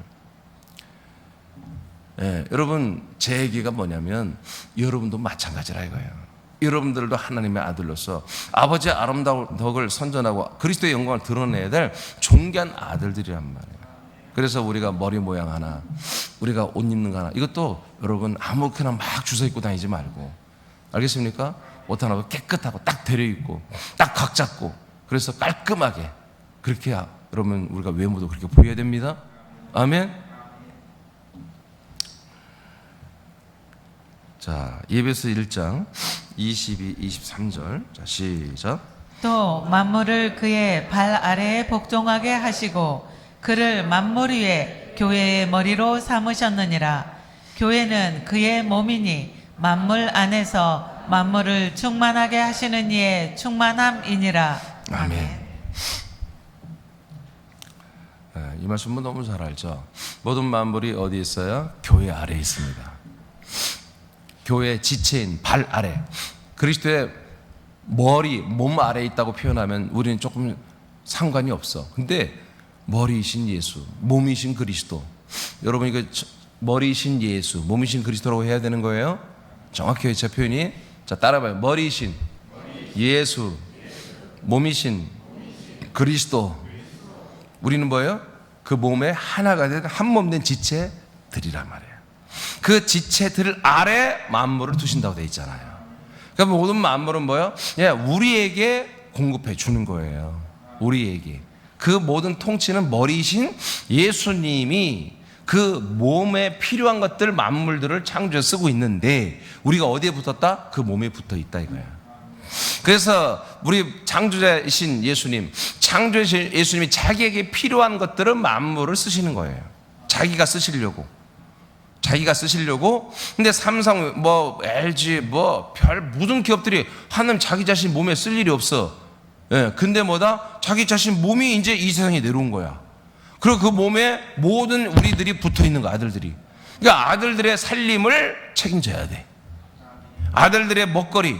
Speaker 1: 예, 여러분 제 얘기가 뭐냐면 여러분도 마찬가지라 이거예요. 여러분들도 하나님의 아들로서 아버지의 아름다운 덕을 선전하고 그리스도의 영광을 드러내야 될 존귀한 아들들이란 말이에요. 그래서 우리가 머리 모양 하나, 우리가 옷 입는 거 하나, 이것도 여러분 아무렇게나 막 주워 입고 다니지 말고, 알겠습니까? 옷 하나 깨끗하고 딱 데려 입고 딱 각 잡고 그래서 깔끔하게 그렇게 여러분 우리가 외모도 그렇게 보여야 됩니다. 아멘. 자, 예배서 1장 22, 23절. 자, 시작.
Speaker 2: 또 만물을 그의 발 아래에 복종하게 하시고 그를 만물 위에 교회의 머리로 삼으셨느니라. 교회는 그의 몸이니 만물 안에서 만물을 충만하게 하시는 이의 충만함이니라.
Speaker 1: 아멘. 이 말씀은 너무 잘 알죠. 모든 만물이 어디 있어요? 교회 아래에 있습니다. 교회의 지체인 발 아래, 그리스도의 머리, 몸 아래에 있다고 표현하면 우리는 조금 상관이 없어. 근데 머리이신 예수, 몸이신 그리스도, 여러분 이거 머리이신 예수, 몸이신 그리스도라고 해야 되는 거예요. 정확히 제 표현이, 자 따라봐요. 머리이신 예수, 몸이신 그리스도. 우리는 뭐예요? 그 몸에 하나가 된 한 몸 된 지체들이란 말이에요. 그 지체들 아래 만물을 두신다고 되어 있잖아요. 그러니까 모든 만물은 뭐예요? 예, 우리에게 공급해 주는 거예요. 우리에게. 그 모든 통치는 머리이신 예수님이 그 몸에 필요한 것들, 만물들을 창조해 쓰고 있는데 우리가 어디에 붙었다? 그 몸에 붙어 있다 이거야. 그래서 우리 창조자이신 예수님, 창조자이신 예수님이 자기에게 필요한 것들은 만물을 쓰시는 거예요. 자기가 쓰시려고. 근데 삼성, 뭐 LG, 뭐 별 모든 기업들이 하나님 자기 자신 몸에 쓸 일이 없어. 예, 근데 뭐다? 자기 자신 몸이 이제 이 세상에 내려온 거야. 그리고 그 몸에 모든 우리들이 붙어 있는 거, 아들들이. 그러니까 아들들의 살림을 책임져야 돼. 아들들의 먹거리,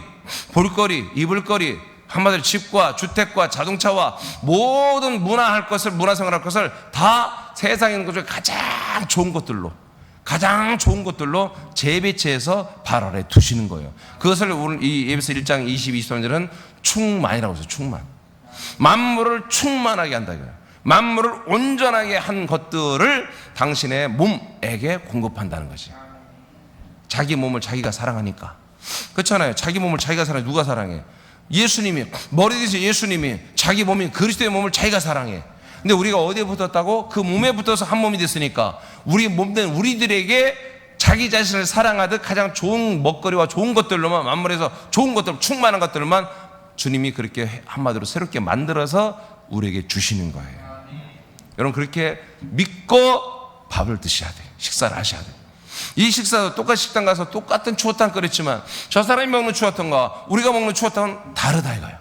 Speaker 1: 볼거리, 입을거리, 한마디로 집과 주택과 자동차와 모든 문화생활할 것을 다 세상에 있는 것 중에 가장 좋은 것들로 재배치해서 발 아래 두시는 거예요. 그것을 오늘 이 예배서 1장 22, 23절은 충만이라고 해서 충만. 만물을 충만하게 한다 이거예요. 만물을 온전하게 한 것들을 당신의 몸에게 공급한다는 거지. 자기 몸을 자기가 사랑하니까. 그렇잖아요. 자기 몸을 자기가 사랑해. 누가 사랑해? 예수님이, 머리 되신 예수님이 자기 몸인 그리스도의 몸을 자기가 사랑해. 근데 우리가 어디에 붙었다고? 그 몸에 붙어서 한 몸이 됐으니까 우리 몸된 우리들에게 자기 자신을 사랑하듯 가장 좋은 먹거리와 좋은 것들로만 만물에서 좋은 것들, 충만한 것들만 주님이 그렇게 한마디로 새롭게 만들어서 우리에게 주시는 거예요. 여러분, 그렇게 믿고 밥을 드셔야 돼요. 식사를 하셔야 돼요. 이 식사도 똑같이 식당 가서 똑같은 추어탕 끓였지만 저 사람이 먹는 추어탕과 우리가 먹는 추어탕은 다르다 이거예요.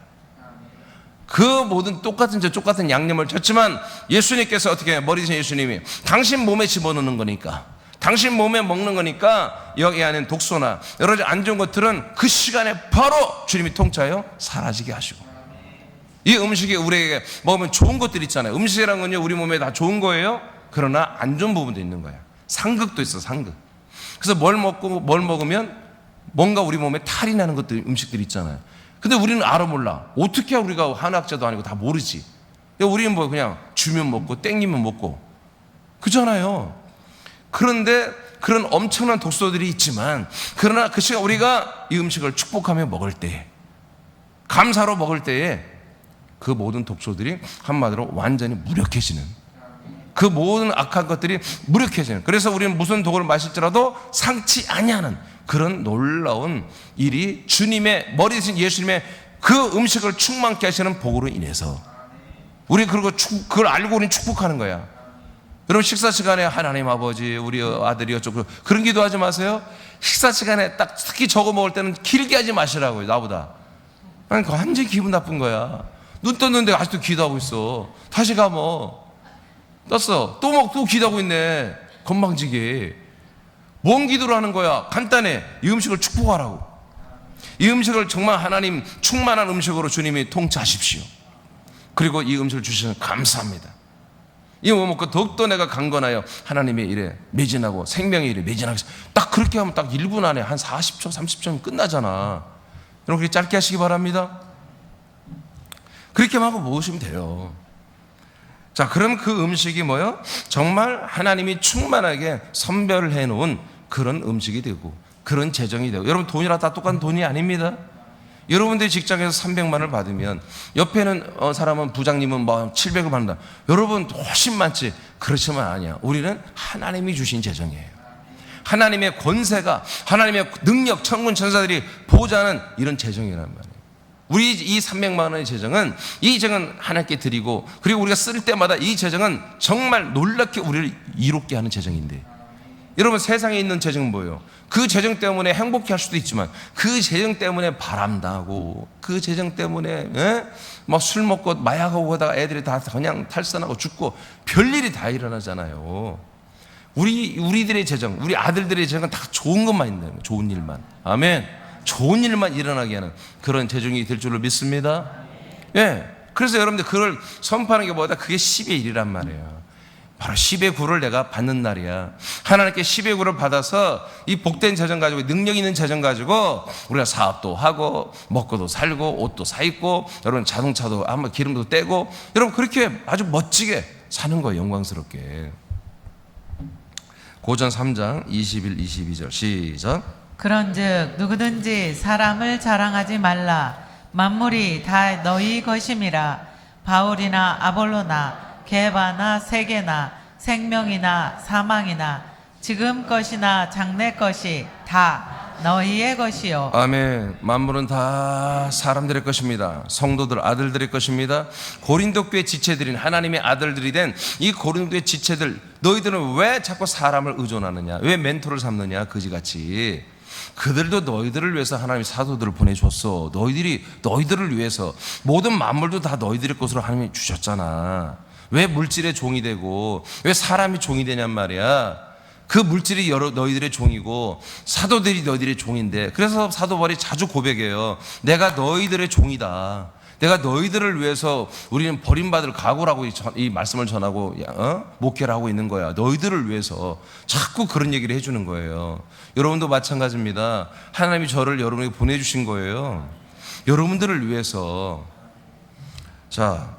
Speaker 1: 그 모든 똑같은 양념을 쳤지만 예수님께서 어떻게 해요? 머리 드신 예수님이 당신 몸에 집어넣는 거니까, 당신 몸에 먹는 거니까 여기 안에 독소나 여러 가지 안 좋은 것들은 그 시간에 바로 주님이 통째하여 사라지게 하시고, 이 음식이 우리에게 먹으면 좋은 것들 있잖아요. 음식이라는 건요 우리 몸에 다 좋은 거예요. 그러나 안 좋은 부분도 있는 거야. 상극도 있어, 상극. 그래서 뭘 먹으면 뭔가 우리 몸에 탈이 나는 것들, 음식들이 있잖아요. 근데 우리는 알아 몰라. 어떻게 우리가 한학자도 아니고 다 모르지. 우리는 뭐 그냥 주면 먹고 땡기면 먹고 그잖아요. 그런데 그런 엄청난 독소들이 있지만, 그러나 그 시간 우리가 이 음식을 축복하며 먹을 때에, 감사로 먹을 때에 그 모든 독소들이 한마디로 완전히 무력해지는, 그 모든 악한 것들이 무력해지는, 그래서 우리는 무슨 독을 마실지라도 상치 아니하는 그런 놀라운 일이 주님의 머리 대신 예수님의 그 음식을 충만케 하시는 복으로 인해서 우리 그걸 알고 우리는 축복하는 거야. 여러분, 식사 시간에 하나님 아버지 우리 아들이 어쩌고 그런 기도하지 마세요. 식사 시간에 딱 특히 저거 먹을 때는 길게 하지 마시라고요. 나보다. 아니, 완전히 기분 나쁜 거야. 눈 떴는데 아직도 기도하고 있어. 다시 가 뭐. 떴어. 또 기도하고 있네. 건방지게. 뭔 기도를 하는 거야? 간단해. 이 음식을 축복하라고. 이 음식을 정말 하나님 충만한 음식으로 주님이 통치하십시오. 그리고 이 음식을 주시면 감사합니다. 이거 먹고 더욱더 내가 강건하여 하나님의 일에 매진하고 생명의 일에 매진하겠습니다. 딱 그렇게 하면 딱 1분 안에 한 40초 30초면 끝나잖아. 여러분, 그렇게 짧게 하시기 바랍니다. 그렇게만 하고 먹으시면 돼요. 자, 그럼 그 음식이 뭐요? 정말 하나님이 충만하게 선별을 해놓은 그런 음식이 되고 그런 재정이 되고. 여러분, 돈이랑 다 똑같은 돈이 아닙니다. 여러분들이 직장에서 300만 원을 받으면 옆에는 사람은 부장님은 뭐 700을 받는다. 여러분 훨씬 많지. 그렇지만 아니야. 우리는 하나님이 주신 재정이에요. 하나님의 권세가, 하나님의 능력, 천군 천사들이 보호자는 이런 재정이란 말이에요. 우리 이 300만 원의 재정은, 이 재정은 하나님께 드리고, 그리고 우리가 쓸 때마다 이 재정은 정말 놀랍게 우리를 이롭게 하는 재정인데, 여러분, 세상에 있는 재정은 뭐예요? 그 재정 때문에 행복해 할 수도 있지만 그 재정 때문에 바람나고, 그 재정 때문에 막 술 먹고 마약하고 하다가 애들이 다 그냥 탈선하고 죽고 별일이 다 일어나잖아요. 우리들의 재정, 우리 아들들의 재정은 다 좋은 것만 있는 거예요. 좋은 일만. 아멘. 좋은 일만 일어나게 하는 그런 재정이 될 줄로 믿습니다. 예. 그래서 여러분들 그걸 선포하는 게 뭐다? 그게 10의 1이란 말이에요. 바로 10의 9를 내가 받는 날이야. 하나님께 10의 9를 받아서 이 복된 재정 가지고, 능력 있는 재정 가지고 우리가 사업도 하고 먹고도 살고 옷도 사 입고, 여러분 자동차도 한번 기름도 떼고, 여러분 그렇게 아주 멋지게 사는 거예요. 영광스럽게. 고전 3장 21, 22절 시작.
Speaker 2: 그런즉 누구든지 사람을 자랑하지 말라. 만물이 다 너희 것임이라. 바울이나 아볼로나 게바나 세계나 생명이나 사망이나 지금 것이나 장래 것이 다 너희의 것이요.
Speaker 1: 아멘. 만물은 다 사람들의 것입니다. 성도들, 아들들의 것입니다. 고린도 교회 지체들인 하나님의 아들들이 된 이 고린도 교회 지체들, 너희들은 왜 자꾸 사람을 의존하느냐? 왜 멘토를 삼느냐? 그지같이. 그들도 너희들을 위해서 하나님이 사도들을 보내줬어. 너희들을 위해서. 모든 만물도 다 너희들의 것으로 하나님이 주셨잖아. 왜 물질의 종이 되고 왜 사람이 종이 되냔 말이야. 그 물질이 너희들의 종이고 사도들이 너희들의 종인데, 그래서 사도 바울이 자주 고백해요. 내가 너희들의 종이다. 내가 너희들을 위해서 우리는 버림받을 각오라고 이 말씀을 전하고 목회를 하고 있는 거야. 너희들을 위해서 자꾸 그런 얘기를 해주는 거예요. 여러분도 마찬가지입니다. 하나님이 저를 여러분에게 보내주신 거예요. 여러분들을 위해서. 자,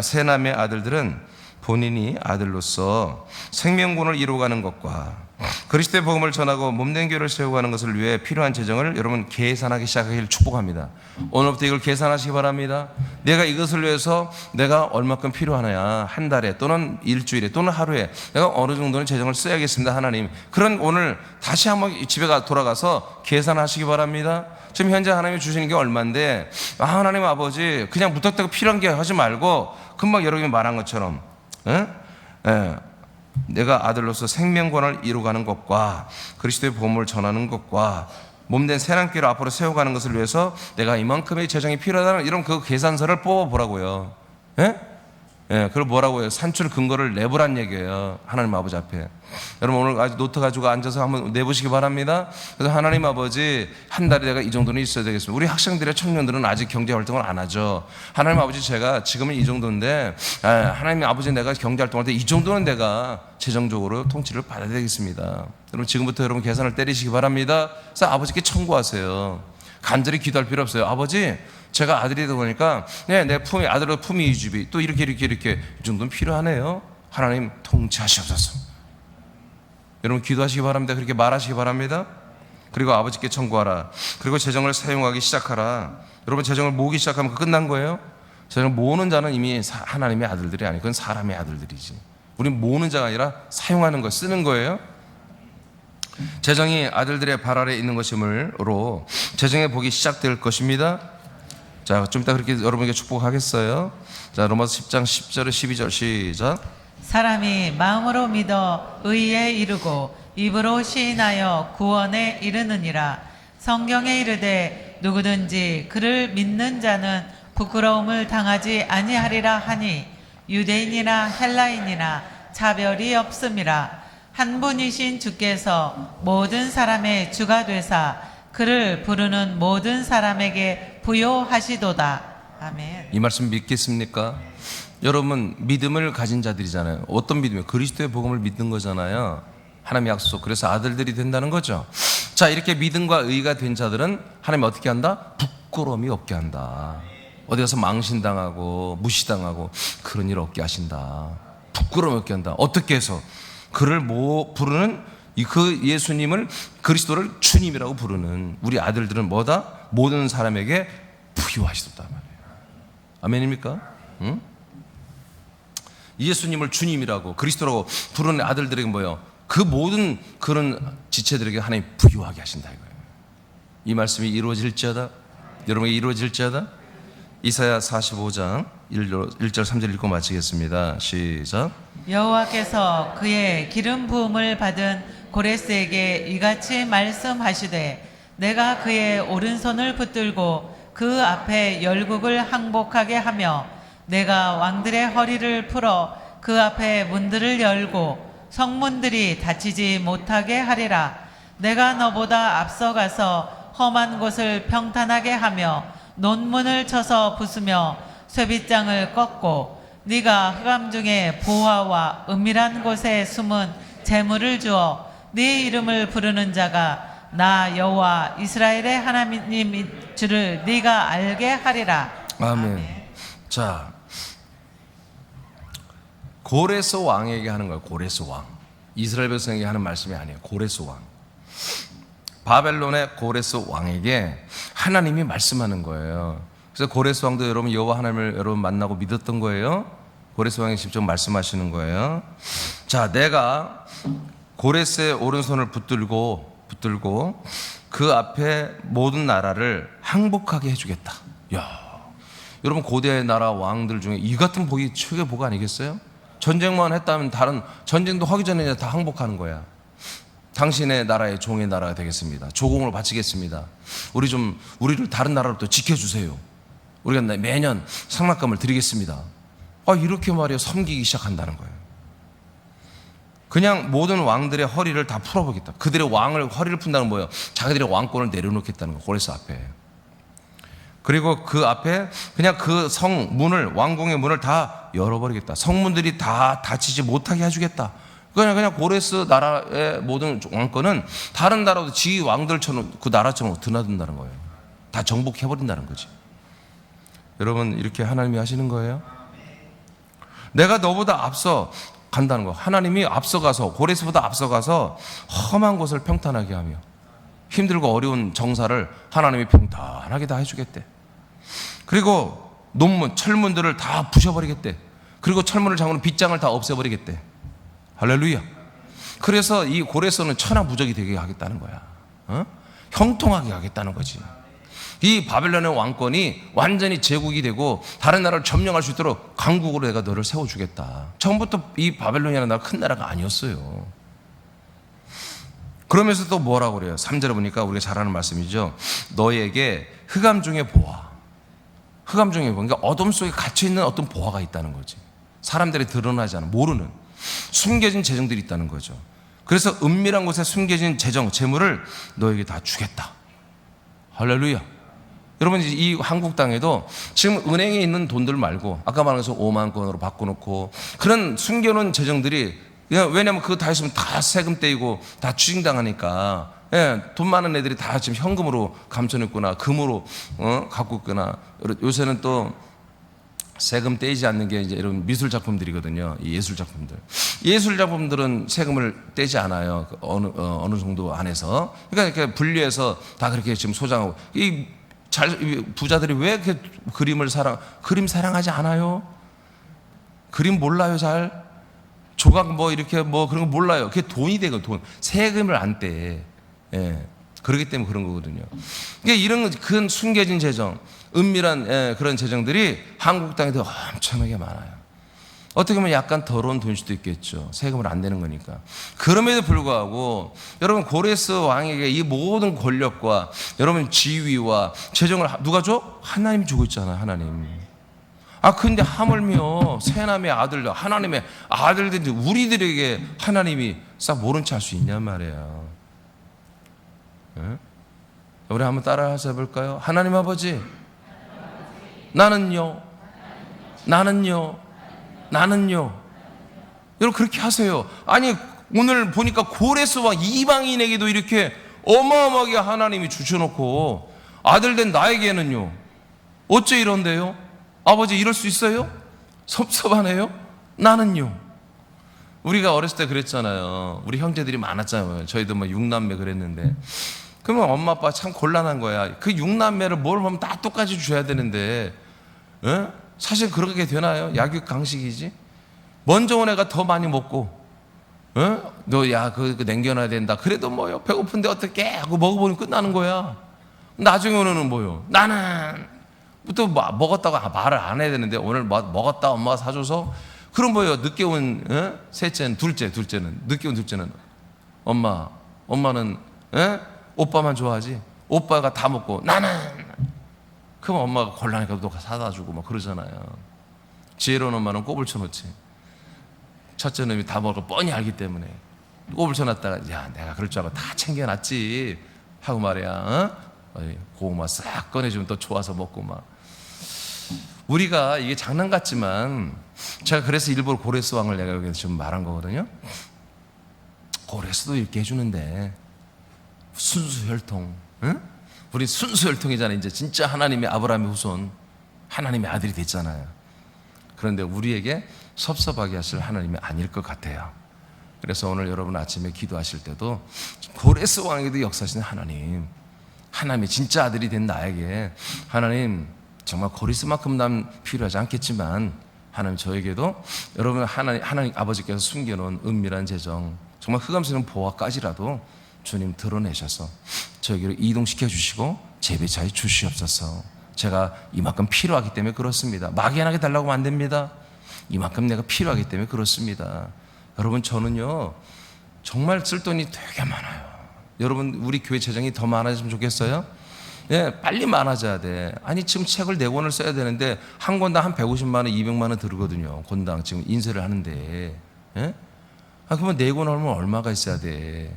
Speaker 1: 세 남의 아들들은 본인이 아들로서 생명군을 이루어가는 것과 그리스도의 복음을 전하고 몸된 교회를 세워가는 것을 위해 필요한 재정을 여러분 계산하기 시작하기를 축복합니다. 오늘부터 이걸 계산하시기 바랍니다. 내가 이것을 위해서 내가 얼마큼 필요하냐, 한 달에 또는 일주일에 또는 하루에 내가 어느 정도는 재정을 써야겠습니다. 하나님, 그런 오늘 다시 한번 집에 돌아가서 계산하시기 바랍니다. 지금 현재 하나님이 주시는 게 얼마인데, 하나님 아버지 그냥 무턱대고 필요한 게 하지 말고 금방 여러분이 말한 것처럼 내가 아들로서 생명권을 이루어가는 것과 그리스도의 복음을 전하는 것과 몸된 새랑교회를 앞으로 세워가는 것을 위해서 내가 이만큼의 재정이 필요하다는 이런 그 계산서를 뽑아보라고요. 그걸 뭐라고요? 산출 근거를 내보란 얘기예요. 하나님 아버지 앞에. 여러분 오늘 아주 노트 가지고 앉아서 한번 내보시기 바랍니다. 그래서 하나님 아버지 한 달에 내가 이 정도는 있어야 되겠습니다. 우리 학생들의 청년들은 아직 경제활동을 안 하죠. 하나님 아버지 제가 지금은 이 정도인데 하나님 아버지 내가 경제활동할 때 이 정도는 내가 재정적으로 통치를 받아야 되겠습니다. 여러분 지금부터 여러분 계산을 때리시기 바랍니다. 그래서 아버지께 청구하세요. 간절히 기도할 필요 없어요. 아버지 제가 아들이다 보니까 내 품위, 아들의 품위 유지비 또 이렇게 이 정도는 필요하네요. 하나님 통치하시옵소서. 여러분 기도하시기 바랍니다. 그렇게 말하시기 바랍니다. 그리고 아버지께 청구하라. 그리고 재정을 사용하기 시작하라. 여러분 재정을 모으기 시작하면 그 끝난 거예요. 재정을 모으는 자는 이미 하나님의 아들들이 아니고 그건 사람의 아들들이지. 우리는 모으는 자가 아니라 사용하는 거, 쓰는 거예요. 재정이 아들들의 발 아래에 있는 것이므로 재정의 복이 시작될 것입니다. 자, 좀 이따 그렇게 여러분에게 축복하겠어요. 자, 로마서 10장 10절 12절 시작.
Speaker 2: 사람이 마음으로 믿어 의에 이르고 입으로 시인하여 구원에 이르느니라. 성경에 이르되 누구든지 그를 믿는 자는 부끄러움을 당하지 아니하리라 하니 유대인이나 헬라인이나 차별이 없음이라. 한 분이신 주께서 모든 사람의 주가 되사 그를 부르는 모든 사람에게 부요하시도다. 아멘.
Speaker 1: 이 말씀 믿겠습니까? 여러분 믿음을 가진 자들이잖아요. 어떤 믿음이에요? 그리스도의 복음을 믿는 거잖아요. 하나님의 약속. 그래서 아들들이 된다는 거죠. 자, 이렇게 믿음과 의가 된 자들은 하나님 어떻게 한다? 부끄러움이 없게 한다. 어디 가서 망신당하고 무시당하고 그런 일 없게 하신다. 부끄러움 없게 한다. 어떻게 해서? 그를 부르는 그 예수님을, 그리스도를 주님이라고 부르는 우리 아들들은 뭐다? 모든 사람에게 부요하시도다 말이에요. 아멘입니까? 응? 예수님을 주님이라고 그리스도라고 부르는 아들들에게 뭐예요? 그 모든 그런 지체들에게 하나님 부요하게 하신다 이거예요. 이 말씀이 이루어질지어다. 여러분에게 이루어질지어다. 이사야 45장 1절 3절 읽고 마치겠습니다. 시작.
Speaker 2: 여호와께서 그의 기름 부음을 받은 고레스에게 이같이 말씀하시되 내가 그의 오른손을 붙들고 그 앞에 열국을 항복하게 하며 내가 왕들의 허리를 풀어 그 앞에 문들을 열고 성문들이 닫히지 못하게 하리라. 내가 너보다 앞서가서 험한 곳을 평탄하게 하며 논문을 쳐서 부수며 쇠빗장을 꺾고 네가 흑암 중에 보화와 은밀한 곳에 숨은 재물을 주어 네 이름을 부르는 자가 나 여호와 이스라엘의 하나님 주를 네가 알게 하리라.
Speaker 1: 아멘. 자, 고레스 왕에게 하는 거예요. 고레스 왕. 이스라엘 백성에게 하는 말씀이 아니에요. 고레스 왕. 바벨론의 고레스 왕에게 하나님이 말씀하는 거예요. 그래서 고레스 왕도 여러분 여호와 하나님을 여러분 만나고 믿었던 거예요. 고레스 왕이 직접 말씀하시는 거예요. 자, 내가 고레스의 오른손을 붙들고 그 앞에 모든 나라를 항복하게 해주겠다. 야, 여러분 고대 나라 왕들 중에 이 같은 복이 최고의 복 아니겠어요? 전쟁만 했다면 다른 전쟁도 하기 전에 다 항복하는 거야. 당신의 나라의 종의 나라가 되겠습니다. 조공을 바치겠습니다. 우리를 다른 나라로부터 지켜주세요. 우리가 매년 상납감을 드리겠습니다. 이렇게 말이야 섬기기 시작한다는 거예요. 그냥 모든 왕들의 허리를 다 풀어보겠다. 그들의 허리를 푼다는 뭐예요? 자기들의 왕권을 내려놓겠다는 거예요. 고레스 앞에. 그리고 그 앞에 그냥 그 성문을, 왕궁의 문을 다 열어버리겠다. 성문들이 다 닫히지 못하게 해주겠다. 그냥 고레스 나라의 모든 왕권은 다른 나라도 지 왕들처럼 그 나라처럼 드나든다는 거예요. 다 정복해버린다는 거지. 여러분 이렇게 하나님이 하시는 거예요. 내가 너보다 앞서 간다는 거. 하나님이 앞서가서, 고레스보다 앞서가서 험한 곳을 평탄하게 하며 힘들고 어려운 정사를 하나님이 평탄하게 다 해주겠대. 그리고 논문, 철문들을 다 부셔버리겠대. 그리고 철문을 잠그는 빗장을 다 없애버리겠대. 할렐루야. 그래서 이 고레스는 천하무적이 되게 하겠다는 거야. 형통하게 하겠다는 거지. 이 바벨론의 왕권이 완전히 제국이 되고 다른 나라를 점령할 수 있도록 강국으로 내가 너를 세워주겠다. 처음부터 이 바벨론이라는 나라 큰 나라가 아니었어요. 그러면서 또 뭐라고 그래요? 3절에 보니까 우리가 잘 아는 말씀이죠. 너에게 흑암 중에 보아. 흑암 중에 보아. 그러니까 어둠 속에 갇혀있는 어떤 보아가 있다는 거지. 사람들이 드러나지 않은, 모르는 숨겨진 재정들이 있다는 거죠. 그래서 은밀한 곳에 숨겨진 재정, 재물을 너에게 다 주겠다. 할렐루야. 여러분, 이 한국 땅에도 지금 은행에 있는 돈들 말고 아까 말한 것처럼 5만 건으로 바꿔놓고 그런 숨겨놓은 재정들이, 왜냐하면 그거 다 있으면 다 세금 떼이고 다 추징당하니까, 돈 많은 애들이 다 지금 현금으로 감춰놓거나 금으로 갖고 있거나, 요새는 또 세금 떼이지 않는 게 이제 이런 미술 작품들이거든요. 이 예술 작품들. 예술 작품들은 세금을 떼지 않아요. 어느 정도 안에서. 그러니까 이렇게 분리해서 다 그렇게 지금 소장하고. 이 부자들이 왜 이렇게 그림 사랑하지 않아요? 그림 몰라요, 잘? 조각 뭐 이렇게 뭐 그런 거 몰라요. 그게 돈이 되고 돈. 세금을 안 떼. 그렇기 때문에 그런 거거든요. 그러니까 이런 큰 숨겨진 재정, 은밀한 그런 재정들이 한국 땅에도 엄청나게 많아요. 어떻게 보면 약간 더러운 돈일 수도 있겠죠. 세금을 안 내는 거니까. 그럼에도 불구하고 여러분, 고레스 왕에게 이 모든 권력과 여러분 지위와 재정을 누가 줘? 하나님이 주고 있잖아요. 하나님. 근데 하물며 세남의 아들들, 하나님의 아들들이 우리들에게 하나님이 싹 모른 체 할 수 있냔 말이에요. 우리 한번 따라서 해볼까요? 하나님 아버지, 나는요. 여러분, 그렇게 하세요. 아니, 오늘 보니까 고레스 왕 이방인에게도 이렇게 어마어마하게 하나님이 주셔놓고 아들된 나에게는요, 어째 이런데요? 아버지, 이럴 수 있어요? 섭섭하네요? 나는요. 우리가 어렸을 때 그랬잖아요. 우리 형제들이 많았잖아요. 저희도 뭐 6남매 그랬는데, 그러면 엄마 아빠 참 곤란한 거야. 그 6남매를 뭘 보면 다 똑같이 줘야 되는데, 사실 그렇게 되나요? 약육 강식이지. 먼저 온 애가 더 많이 먹고, 너 야 그거 남겨놔야 된다. 그래도 뭐요, 배고픈데 어떻게 하고 먹어보면 끝나는 거야. 나중에 오는 뭐요? 나는 또 먹었다고 말을 안 해야 되는데, 오늘 먹었다 엄마가 사줘서. 그럼 뭐요? 늦게 온 셋째는, 둘째는 늦게 온 둘째는, 엄마는 오빠만 좋아하지. 오빠가 다 먹고 나는. 그럼 엄마가 곤란하니까 또 사다 주고 막 그러잖아요. 지혜로운 엄마는 꼽을 쳐놓지. 첫째 놈이 다 먹을 거 뻔히 알기 때문에 꼽을 쳐놨다가, 야, 내가 그럴 줄 알고 다 챙겨놨지 하고 말이야. 고구마 싹 꺼내주면 또 좋아서 먹고 막. 우리가 이게 장난 같지만, 제가 그래서 일부러 고레스 왕을 내가 여기서 지금 말한 거거든요. 고레스도 이렇게 해주는데 순수 혈통, 우리 순수 혈통이잖아요. 이제 진짜 하나님의 아브라함의 후손, 하나님의 아들이 됐잖아요. 그런데 우리에게 섭섭하게 하실 하나님이 아닐 것 같아요. 그래서 오늘 여러분 아침에 기도하실 때도 고레스 왕에도 역사하시는 하나님의 진짜 아들이 된 나에게, 하나님 정말 고레스만큼 난 필요하지 않겠지만, 하나님 저에게도 여러분 하나님 아버지께서 숨겨놓은 은밀한 재정, 정말 흑암스러운 보화까지라도 주님 드러내셔서 저에게로 이동시켜 주시고 재배차해 주시옵소서. 제가 이만큼 필요하기 때문에 그렇습니다. 막연하게 달라고 하면 안 됩니다. 이만큼 내가 필요하기 때문에 그렇습니다. 여러분, 저는요 정말 쓸 돈이 되게 많아요. 여러분, 우리 교회 재정이 더 많아졌으면 좋겠어요? 빨리 많아져야 돼. 아니, 지금 책을 4권을 써야 되는데 한 권당 한 150만 원, 200만 원 들거든요. 권당 지금 인쇄를 하는데. 그러면 4권 하면 얼마가 있어야 돼?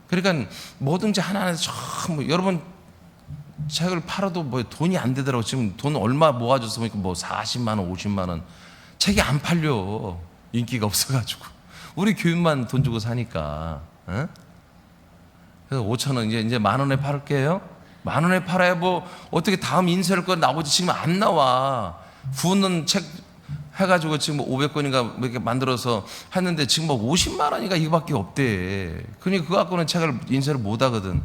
Speaker 1: 그러니까 뭐든지 하나하나 참, 여러분 책을 팔아도 뭐 돈이 안 되더라고. 지금 돈 얼마 모아줘서 보니까 뭐 40만 원, 50만 원. 책이 안 팔려. 인기가 없어가지고. 우리 교인만 돈 주고 사니까. 그래서 5천 원, 이제 10,000원에 팔을게요. 10,000원에 팔아야 뭐 어떻게 다음 인쇄할 거 나오지. 지금 안 나와. 후는 책 해가지고 지금 뭐 500건인가 이렇게 만들어서 했는데 지금 뭐 50만 원이가 이거밖에 없대. 그러니까 그거 갖고는 책을 인쇄를 못 하거든.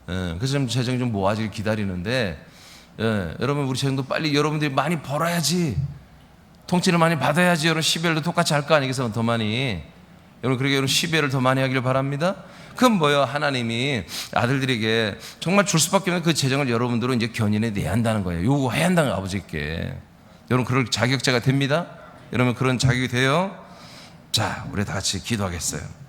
Speaker 1: 예, 그래서 좀 재정이 좀 모아지길 기다리는데, 예, 여러분 우리 재정도 빨리 여러분들이 많이 벌어야지, 통치를 많이 받아야지 여러분 12월도 똑같이 할 거 아니겠어요? 더 많이. 여러분 그러게 여러분 12월을 더 많이 하기를 바랍니다. 그럼 뭐요? 하나님이 아들들에게 정말 줄 수밖에 없는 그 재정을 여러분들은 이제 견인해 내야 한다는 거예요. 요구해야 한다는 거예요, 아버지께. 여러분 그럴 자격자가 됩니다. 여러분 그런 자격이 돼요. 자, 우리 다 같이 기도하겠어요.